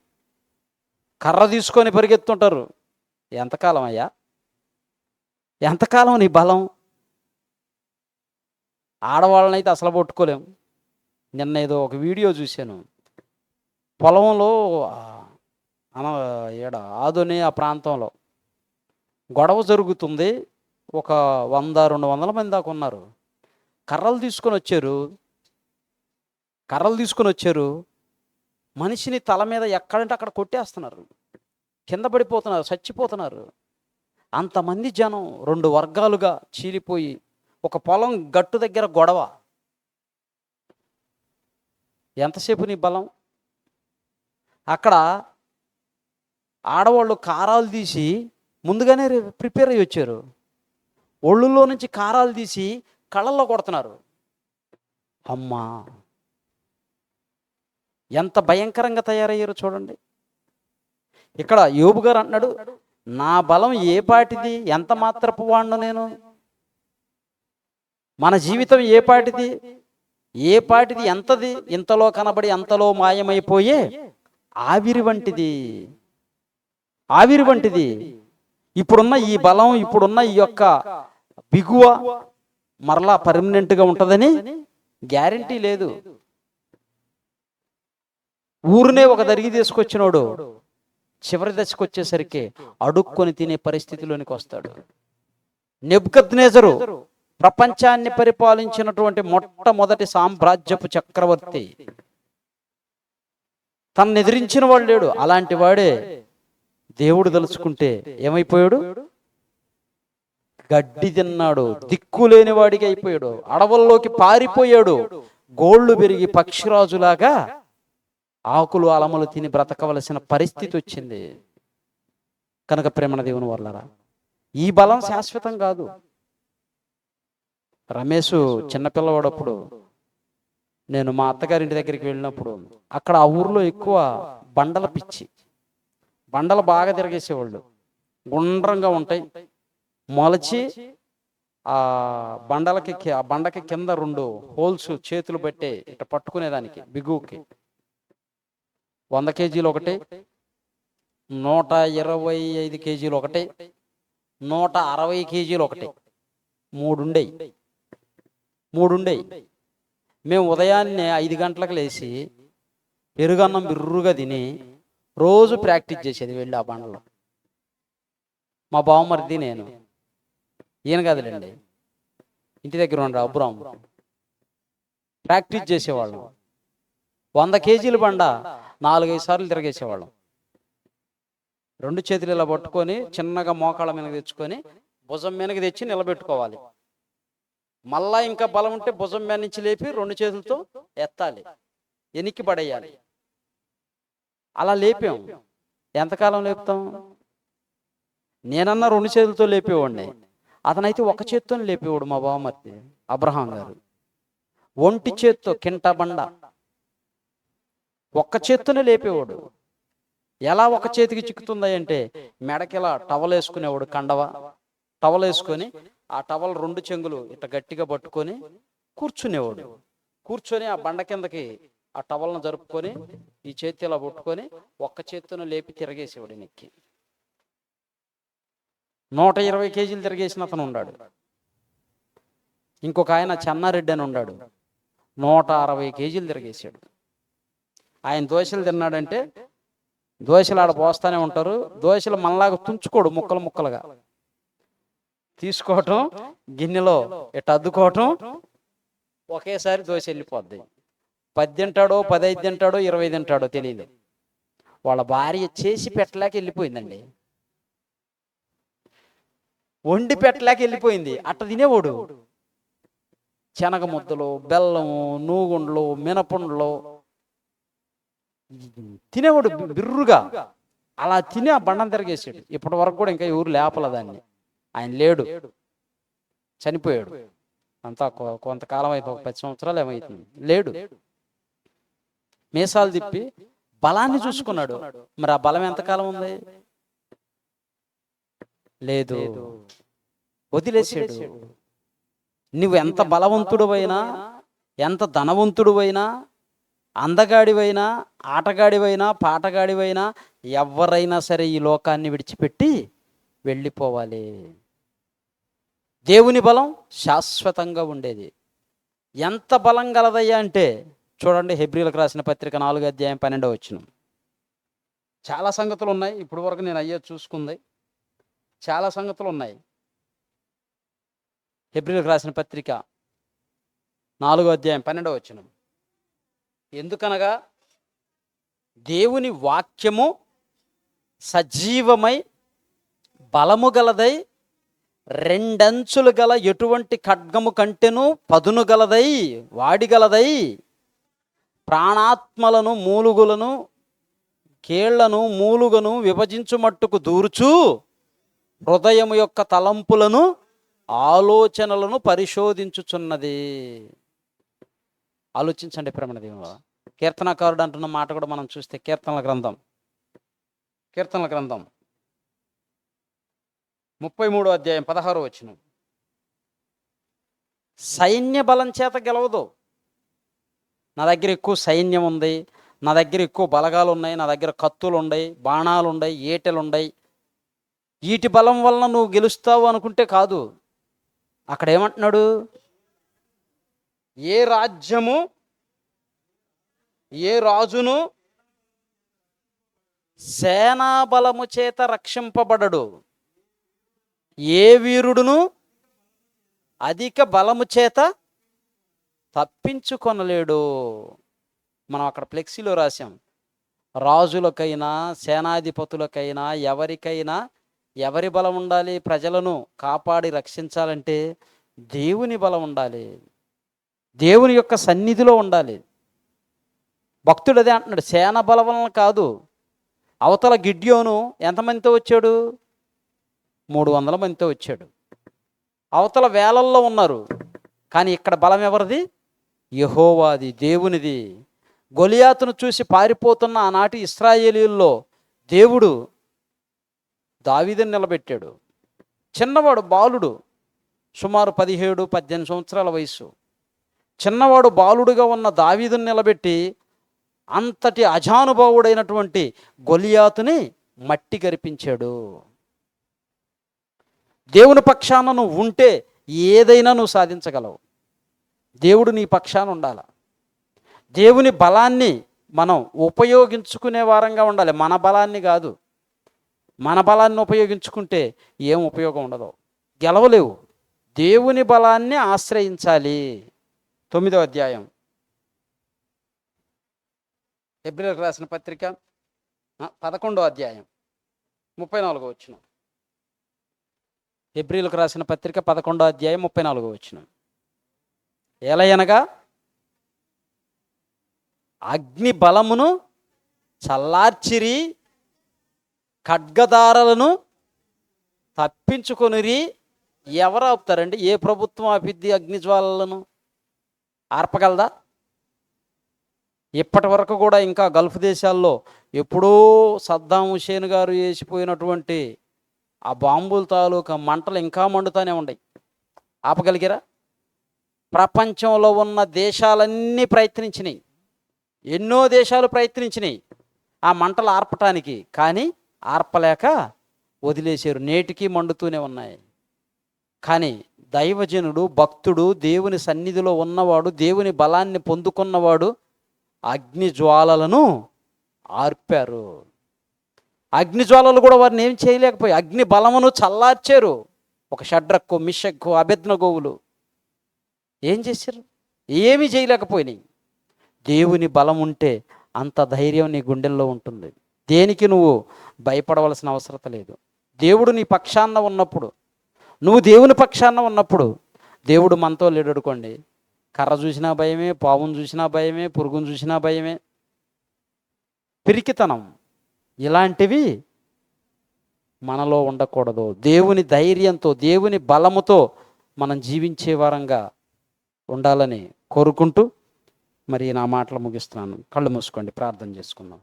కర్ర తీసుకొని పరిగెత్తుంటారు. ఎంతకాలం అయ్యా? ఎంతకాలం నీ బలం? ఆడవాళ్ళనైతే అసలు పట్టుకోలేము. నిన్న ఏదో ఒక వీడియో చూశాను. పొలంలో ఆదోని ఆ ప్రాంతంలో గొడవ జరుగుతుంది. ఒక 100-200 మంది దాకా ఉన్నారు. కర్రలు తీసుకొని వచ్చారు. మనిషిని తల మీద ఎక్కడంటే అక్కడ కొట్టేస్తున్నారు. కింద పడిపోతున్నారు, చచ్చిపోతున్నారు. అంతమంది జనం 2 వర్గాలుగా చీలిపోయి ఒక పొలం గట్టు దగ్గర గొడవ. ఎంతసేపు నీ బలం? అక్కడ ఆడవాళ్ళు కారాలు తీసి ముందుగానే ప్రిపేర్ అయ్యి వచ్చారు. ఒళ్ళులో నుంచి కారాలు తీసి కళ్ళల్లో కొడుతున్నారు. అమ్మా, ఎంత భయంకరంగా తయారయ్యారో చూడండి. ఇక్కడ యోబు గారు అంటున్నాడు, నా బలం ఏ పాటిది, ఎంత మాత్రపు వాణ్ణు నేను, మన జీవితం ఏ పాటిది, ఏ పాటిది, ఎంతది, ఇంతలో కనబడి అంతలో మాయమైపోయే ఆవిరి వంటిది, ఆవిరి వంటిది. ఇప్పుడున్న ఈ బలం, ఇప్పుడున్న ఈ యొక్క బిగువ మరలా పర్మనెంట్గా ఉంటుందని గ్యారంటీ లేదు. ఊరినే ఒక దరిగి తీసుకొచ్చినోడు చివరి దశకు వచ్చేసరికి అడుక్కొని తినే పరిస్థితిలోనికి వస్తాడు. నెబుకద్నెజరు ప్రపంచాన్ని పరిపాలించినటువంటి మొట్టమొదటి సామ్రాజ్యపు చక్రవర్తి. తనను ఎదిరించిన వాడు లేడు. అలాంటి వాడే దేవుడు తలుచుకుంటే ఏమైపోయాడు? గడ్డి తిన్నాడు, దిక్కులేని వాడికి అయిపోయాడు, అడవుల్లోకి పారిపోయాడు, గోళ్ళు పెరిగి పక్షిరాజులాగా ఆకులు అలములు తిని బ్రతకవలసిన పరిస్థితి వచ్చింది. కనుక ప్రేమణ దేవుని వల్లరా, ఈ బలం శాశ్వతం కాదు. రమేష్ చిన్నపిల్లవాడప్పుడు నేను మా అత్తగారింటి దగ్గరికి వెళ్ళినప్పుడు అక్కడ ఆ ఊర్లో ఎక్కువ బండల పిచ్చి, బండలు బాగా తిరిగేసేవాళ్ళు, గుండ్రంగా ఉంటాయి, మొలచి ఆ బండకి కింద 2 హోల్స్ చేతులు పెట్టే ఇట్లా పట్టుకునేదానికి, బిగుకి 100 కేజీలు ఒకటి, 125 కేజీలు ఒకటి, 160 కేజీలు ఒకటి, 3 ఉండేవి. మేము ఉదయాన్నే 5 గంటలకు లేచి పెరుగన్నం బిర్రుగా తిని రోజు ప్రాక్టీస్ చేసేది వెళ్ళి ఆ బండలో. మా బావమరిది నేను, ఈయన కాదులేండి, ఇంటి దగ్గర ఉండే అబ్బురాం, ప్రాక్టీస్ చేసేవాళ్ళం. 100 కేజీల బండ 4-5 సార్లు తిరిగేసేవాళ్ళం. 2 చేతులు ఇలా పట్టుకొని చిన్నగా మోకాళ్ళ మీదకి తెచ్చుకొని భుజం మీదకి తెచ్చి నిలబెట్టుకోవాలి. మళ్ళా ఇంకా బలం ఉంటే భుజం మీద నుంచి లేపి 2 చేతులతో ఎత్తాలి, ఎనికి పడేయాలి. అలా లేపాం. ఎంతకాలం లేపుతాం? నేనన్నా 2 చేతులతో లేపేవాడిని, అతనైతే 1 చేత్తోనే లేపేవాడు. మా బావమర్తి అబ్రహాం గారు ఒంటి చేత్తో కింటా బండ 1 చేత్తోనే లేపేవాడు. ఎలా 1 చేతికి చిక్కుతుంది అంటే, మెడకిలా టవల్ వేసుకునేవాడు, కండవ టవల్ వేసుకొని ఆ టవల్ 2 చెంగులు ఇట్లా గట్టిగా పట్టుకొని కూర్చునేవాడు. కూర్చొని ఆ బండ కిందకి ఆ టవల్ను జరుపుకొని ఈ చేతి ఇలా పట్టుకొని 1 చేత్తోనే లేపి తిరగేసేవాడు నెక్కి. 120 కేజీలు తిరిగేసిన అతను ఉన్నాడు. ఇంకొక ఆయన చెన్నారెడ్డి అని ఉన్నాడు, 160 కేజీలు తిరిగేసాడు. ఆయన దోశలు తిన్నాడంటే, దోశలు ఆడ పోస్తానే ఉంటారు, దోశలు మనలాగా తుంచుకోడు, ముక్కలు ముక్కలుగా తీసుకోవటం, గిన్నెలో ఇట్ట అద్దుకోవటం, ఒకేసారి దోశ వెళ్ళిపోద్ది. 10 తింటాడో, 15 తింటాడో, 20 తింటాడో తెలియదు. వాళ్ళ భార్య చేసి పెట్టలేక వెళ్ళిపోయిందండి, వండి పెట్టలేక వెళ్ళిపోయింది. అట్ట తినేవాడు. శనగ ముద్దలు, బెల్లము, నూగుండ్లు, మినపుండ్లు తినేవాడు బిర్రుగా. అలా తిని ఆ బండం తిరిగేసాడు. ఇప్పటి వరకు కూడా ఇంకా ఎవరు లేపల దాన్ని. ఆయన లేడు, చనిపోయాడు. అంతా కొంతకాలం అయిపోయి 10 సంవత్సరాలు ఏమవుతుంది, లేడు. మీసాలు తిప్పి బలాన్ని చూసుకున్నాడు. మరి ఆ బలం ఎంతకాలం ఉంది? లేదు, వదిలేసాడు. నువ్వు ఎంత బలవంతుడువైనా, ఎంత ధనవంతుడువైనా, అందగాడివైనా, ఆటగాడివైనా, పాటగాడివైనా, ఎవరైనా సరే ఈ లోకాన్ని విడిచిపెట్టి వెళ్ళిపోవాలి. దేవుని బలం శాశ్వతంగా ఉండేది. ఎంత బలం గలదయ్యా అంటే చూడండి, హెబ్రీలకు రాసిన పత్రిక 4వ అధ్యాయం 12వ వచనం. చాలా సంగతులు ఉన్నాయి, ఇప్పుడు వరకు నేను అయ్యే చూసుకుంది చాలా సంగతులు ఉన్నాయి. హెబ్రీలకు రాసిన పత్రిక 4వ అధ్యాయం 12వ వచనం. ఎందుకనగా దేవుని వాక్యము సజీవమై బలము గలదై, 2 అంచులు గల ఎటువంటి ఖడ్గము కంటెను పదును గలదై, వాడిగలదై, ప్రాణాత్మలను, మూలుగులను, కేళ్లను, మూలుగను విభజించు మట్టుకు దూర్చు, హృదయము యొక్క తలంపులను, ఆలోచనలను పరిశోధించుచున్నది. ఆలోచించండి ప్రేమ దేవుడా, కీర్తనకారుడు అంటున్న మాట కూడా మనం చూస్తే కీర్తనల గ్రంథం 33వ అధ్యాయం 16వ వచనం. సైన్య బలం చేత గెలవదు. నా దగ్గర ఎక్కువ సైన్యం ఉంది, నా దగ్గర ఎక్కువ బలగాలు ఉన్నాయి, నా దగ్గర కత్తులు ఉన్నాయి, బాణాలు ఉన్నాయి, ఈటెలు ఉన్నాయి, వీటి బలం వలన నువ్వు గెలుస్తావు అనుకుంటే కాదు. అక్కడ ఏమంటున్నాడు? ఏ రాజ్యము ఏ రాజును సేనా బలము చేత రక్షింపబడడు, ఏ వీరుడును అధిక బలము చేత తప్పించుకొనలేడు. మనం అక్కడ ఫ్లెక్సీలో రాసాం, రాజులకైనా సేనాధిపతులకైనా ఎవరికైనా ఎవరి బలం ఉండాలి? ప్రజలను కాపాడి రక్షించాలంటే దేవుని బలం ఉండాలి, దేవుని యొక్క సన్నిధిలో ఉండాలి. భక్తుడు అదే అంటున్నాడు, సేన బలం వలన కాదు. అవతల గిడ్యోను ఎంతమందితో వచ్చాడు? 300 మందితో వచ్చాడు. అవతల వేలల్లో ఉన్నారు, కానీ ఇక్కడ బలం ఎవరిది? యెహోవాది, దేవునిది. గొలియాతును చూసి పారిపోతున్న ఆనాటి ఇశ్రాయేలీయుల్లో దేవుడు దావీదుని నిలబెట్టాడు. చిన్నవాడు, బాలుడు, సుమారు 17-18 సంవత్సరాల వయసు. చిన్నవాడు బాలుడుగా ఉన్న దావీదుని నిలబెట్టి అంతటి అజానుభావుడైనటువంటి గొలియాతుని మట్టి గరిపించాడు. దేవుని పక్షాన నువ్వు ఉంటే ఏదైనా నువ్వు సాధించగలవు. దేవుడు నీ పక్షాన ఉండాల. దేవుని బలాన్ని మనం ఉపయోగించుకునే వారంగా ఉండాలి, మన బలాన్ని కాదు. మన బలాన్ని ఉపయోగించుకుంటే ఏం ఉపయోగం ఉండదు, గెలవలేవు. దేవుని బలాన్ని ఆశ్రయించాలి. 9వ అధ్యాయం హెబ్రీయులకు రాసిన పత్రిక 11వ అధ్యాయం 34వ వచనం. హెబ్రీయులకు రాసిన పత్రిక 11వ అధ్యాయం 34వ వచనం. ఎలయనగా అగ్ని బలమును చల్లార్చిరి, ఖడ్గదారలను తప్పించుకొనిరి. ఎవరు ఆపుతారండి? ఏ ప్రభుత్వం ఆపిద్ది అగ్ని జ్వాలలను? ఆర్పగలదా? ఇప్పటి వరకు కూడా ఇంకా గల్ఫ్ దేశాల్లో ఎప్పుడో సద్దాం హుసేన్ గారు వేసిపోయినటువంటి ఆ బాంబుల తాలూకా మంటలు ఇంకా మండుతూనే ఉన్నాయి. ఆపగలిగారా? ప్రపంచంలో ఉన్న దేశాలన్నీ ప్రయత్నించినాయి, ఎన్నో దేశాలు ప్రయత్నించినాయి ఆ మంటలు ఆర్పటానికి, కానీ ఆర్పలేక వదిలేశారు. నేటికి మండుతూనే ఉన్నాయి. కానీ దైవజనుడు, భక్తుడు, దేవుని సన్నిధిలో ఉన్నవాడు, దేవుని బలాన్ని పొందుకున్నవాడు అగ్ని జ్వాలలను ఆర్పారు. అగ్ని జ్వాలలు కూడా వారిని ఏం చేయలేకపోయాయి. అగ్ని బలమును చల్లార్చారు. ఒక షడ్రకు, మిషక్కు, అబేద్నెగోవులు ఏం చేశారు? ఏమీ చేయలేకపోయినాయి. దేవుని బలం ఉంటే అంత ధైర్యం నీ గుండెల్లో ఉంటుంది. దేనికి నువ్వు భయపడవలసిన అవసరం లేదు. దేవుడు నీ పక్షాన ఉన్నప్పుడు, నువ్వు దేవుని పక్షాన ఉన్నప్పుడు, దేవుడు మనతో లేడు అనుకోండి, కర్ర చూసినా భయమే, పావును చూసినా భయమే, పురుగును చూసినా భయమే. పిరికితనం ఇలాంటివి మనలో ఉండకూడదు. దేవుని ధైర్యంతో, దేవుని బలముతో మనం జీవించే వారంగా ఉండాలని కోరుకుంటూ మరి నా మాటలు ముగిస్తున్నాను. కళ్ళు మూసుకోండి, ప్రార్థన చేసుకుందాం.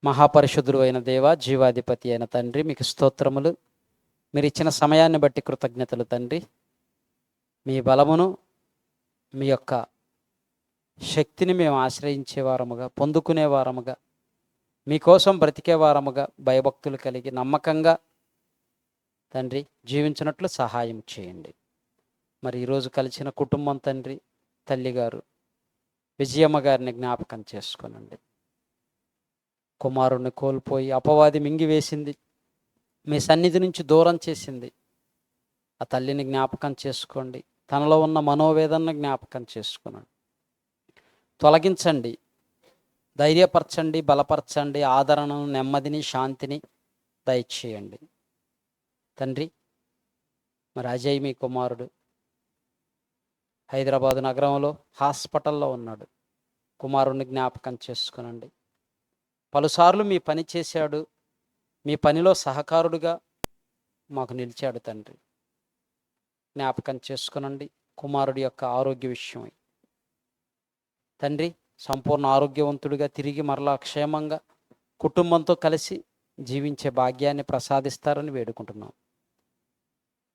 మహాపరిశుద్ధుడు అయిన దేవ, జీవాధిపతి అయిన తండ్రి, మీకు స్తోత్రములు. మీరు ఇచ్చిన సమయాన్ని బట్టి కృతజ్ఞతలు తండ్రి. మీ బలమును, మీ యొక్క శక్తిని మేము ఆశ్రయించే వారముగా, పొందుకునే వారముగా, మీకోసం బ్రతికే వారముగా, భయభక్తులు కలిగి నమ్మకంగా తండ్రి జీవించినట్లు సహాయం చేయండి. మరి ఈరోజు కలిసిన కుటుంబం తండ్రి, తల్లిగారు విజయమ్మ గారిని జ్ఞాపకం చేసుకోనండి. కుమారుణ్ణి కోల్పోయి అపవాది మింగివేసింది, మీ సన్నిధి నుంచి దూరం చేసింది. ఆ తల్లిని జ్ఞాపకం చేసుకోండి. తనలో ఉన్న మనోవేదనను జ్ఞాపకం చేసుకునండి. తొలగించండి, ధైర్యపరచండి, బలపరచండి, ఆదరణను, నెమ్మదిని, శాంతిని దయచేయండి తండ్రి. మరి అజయ్ మీ కుమారుడు హైదరాబాదు నగరంలో హాస్పిటల్లో ఉన్నాడు. కుమారుణ్ణి జ్ఞాపకం చేసుకునండి. పలుసార్లు మీ పని చేశాడు, మీ పనిలో సహకారుడుగా మాకు నిలిచాడు తండ్రి. జ్ఞాపకం చేసుకునండి కుమారుడి యొక్క ఆరోగ్య విషయమై. తండ్రి సంపూర్ణ ఆరోగ్యవంతుడిగా తిరిగి మరలా క్షేమంగా కుటుంబంతో కలిసి జీవించే భాగ్యాన్ని ప్రసాదిస్తారని వేడుకుంటున్నాం.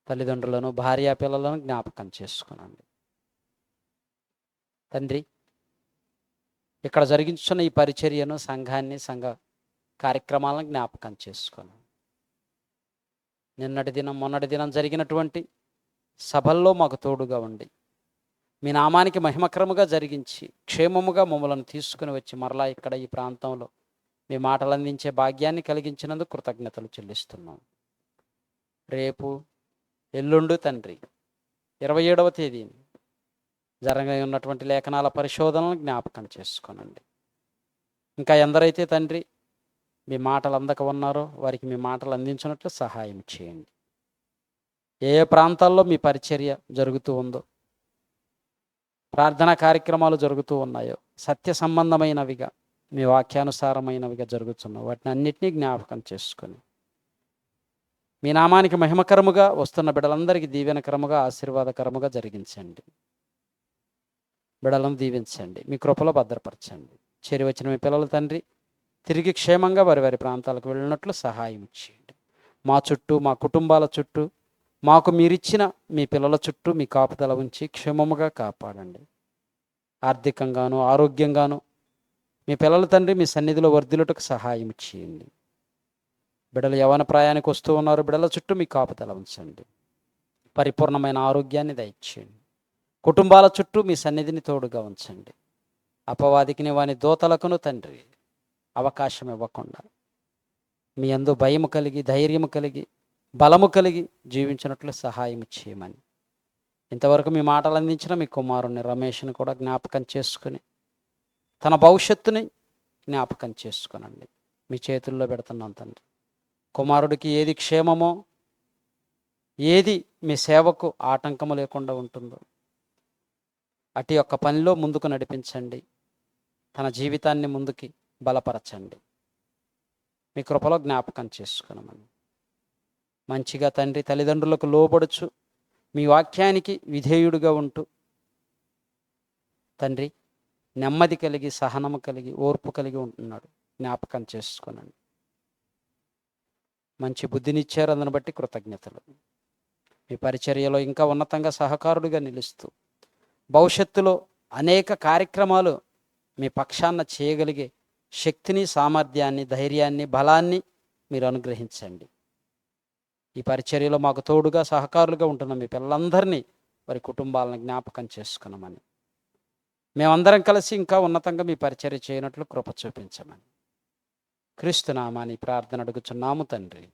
తల్లిదండ్రులను భార్యా పిల్లలను జ్ఞాపకం చేసుకునండి. తండ్రి ఇక్కడ జరిగించున్న ఈ పరిచర్యను, సంఘాన్ని, సంఘ కార్యక్రమాలను జ్ఞాపకం చేసుకున్నాం. నిన్నటి దినం మొన్నటి దినం జరిగినటువంటి సభల్లో మాకు తోడుగా ఉండి మీ నామానికి మహిమకరముగా జరిగించి క్షేమముగా మమ్మలను తీసుకుని వచ్చి మరలా ఇక్కడ ఈ ప్రాంతంలో మీ మాటలు అందించే భాగ్యాన్ని కలిగించినందుకు కృతజ్ఞతలు చెల్లిస్తున్నాం. రేపు ఎల్లుండు తండ్రి 27వ తేదీని జరగనున్నటువంటి లేఖనాల పరిశోధనలు జ్ఞాపకం చేసుకోనండి. ఇంకా ఎందరైతే తండ్రి మీ మాటలు అందక ఉన్నారో వారికి మీ మాటలు అందించినట్లు సహాయం చేయండి. ఏ ఏ ప్రాంతాల్లో మీ పరిచర్య జరుగుతూ ఉందో, ప్రార్థనా కార్యక్రమాలు జరుగుతూ ఉన్నాయో, సత్య సంబంధమైనవిగా మీ వాక్యానుసారమైనవిగా జరుగుతున్నాయి, వాటిని అన్నిటినీ జ్ఞాపకం చేసుకొని మీ నామానికి మహిమకరముగా వస్తున్న బిడ్డలందరికీ దీవెనకరముగా ఆశీర్వాదకరముగా జరిగించండి. బిడ్డలను దీవించండి, మీ కృపలో భద్రపరచండి. చేరి వచ్చిన మీ పిల్లల తండ్రి తిరిగి క్షేమంగా వారి వారి ప్రాంతాలకు వెళ్ళినట్లు సహాయం చేయండి. మా చుట్టూ, మా కుటుంబాల చుట్టూ, మాకు మీరిచ్చిన మీ పిల్లల చుట్టూ మీ కాపుదల ఉంచి క్షేమముగా కాపాడండి. ఆర్థికంగాను ఆరోగ్యంగాను మీ పిల్లల తండ్రి మీ సన్నిధిలో వర్ధిల్లుటకు సహాయం చేయండి. బిడ్డలు యవ్వన ప్రాయానికి వస్తూ ఉన్నారు, బిడ్డల చుట్టూ మీ కాపుదల ఉంచండి. పరిపూర్ణమైన ఆరోగ్యాన్ని దయచేయండి. కుటుంబాల చుట్టూ మీ సన్నిధిని తోడుగా ఉంచండి. అపవాదికిని వాని దోతలకును తండ్రి అవకాశం ఇవ్వకుండా మీ యందు భయము కలిగి, ధైర్యము కలిగి, బలము కలిగి జీవించినట్లు సహాయం చేయమని ఇంతవరకు మీ మాటలు అందించిన మీ కుమారుని రమేష్ని కూడా జ్ఞాపకం చేసుకుని తన భవిష్యత్తుని జ్ఞాపకం చేసుకునండి. మీ చేతుల్లో పెడుతున్నాం తండ్రి. కుమారుడికి ఏది క్షేమమో, ఏది మీ సేవకు ఆటంకము లేకుండా ఉంటుందో అటు యొక్క పనిలో ముందుకు నడిపించండి. తన జీవితాన్ని ముందుకి బలపరచండి. మీ కృపలో జ్ఞాపకం చేసుకున్నామని మంచిగా తండ్రి తల్లిదండ్రులకు లోబడుచు మీ వాక్యానికి విధేయుడిగా ఉంటూ తండ్రి నెమ్మది కలిగి, సహనము కలిగి, ఓర్పు కలిగి ఉంటున్నాడు. జ్ఞాపకం చేసుకునండి. మంచి బుద్ధినిచ్చారు, అందుని బట్టి కృతజ్ఞతలు. మీ పరిచర్యలో ఇంకా ఉన్నతంగా సహకారుడిగా నిలుస్తూ భవిష్యత్తులో అనేక కార్యక్రమాలు మీ పక్షాన చేయగలిగే శక్తిని, సామర్థ్యాన్ని, ధైర్యాన్ని, బలాన్ని మీరు అనుగ్రహించండి. ఈ పరిచర్యలో మాకు తోడుగా సహకారులుగా ఉంటున్న మీ పిల్లలందరినీ, వారి కుటుంబాలను జ్ఞాపకం చేసుకున్నామని మేమందరం కలిసి ఇంకా ఉన్నతంగా మీ పరిచర్య చేయనట్లు కృప చూపించమని క్రీస్తు నామాని ప్రార్థన అడుగుచున్నాము తండ్రి.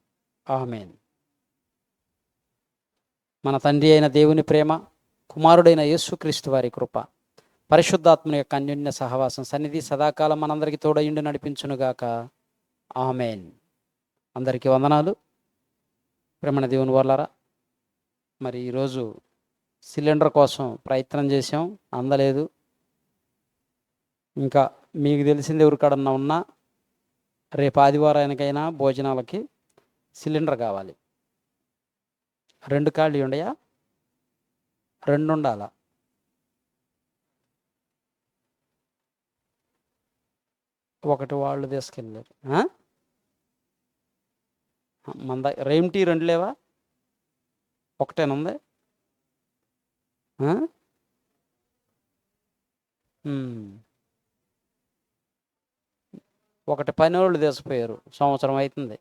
ఆమేన్. మన తండ్రి అయిన దేవుని ప్రేమ, కుమారుడైన యేసుక్రీస్తు వారి కృప, పరిశుద్ధాత్మని యొక్క అన్యోన్య సహవాసం, సన్నిధి సదాకాలం మనందరికీ తోడయుండి నడిపించునుగాక. ఆమేన్. అందరికీ వందనాలు. ప్రేమణ దేవుని వాళ్ళారా, మరి ఈరోజు సిలిండర్ కోసం ప్రయత్నం చేసాం, అందలేదు. ఇంకా మీకు తెలిసింది ఎవరికాడన్నా ఉన్నా రేపు ఆదివారానికైనా భోజనాలకి సిలిండర్ కావాలి. 2 ఖాళీ ఉండయా? 2 ఉండాలా? ఒకటి వాళ్ళు తీసుకెళ్ళారు. మన రేమ్టీ 2 లేవా? ఒకటేనుంది. ఒకటి పని వాళ్ళు తీసుకుపోయారు, సంవత్సరం అవుతుంది.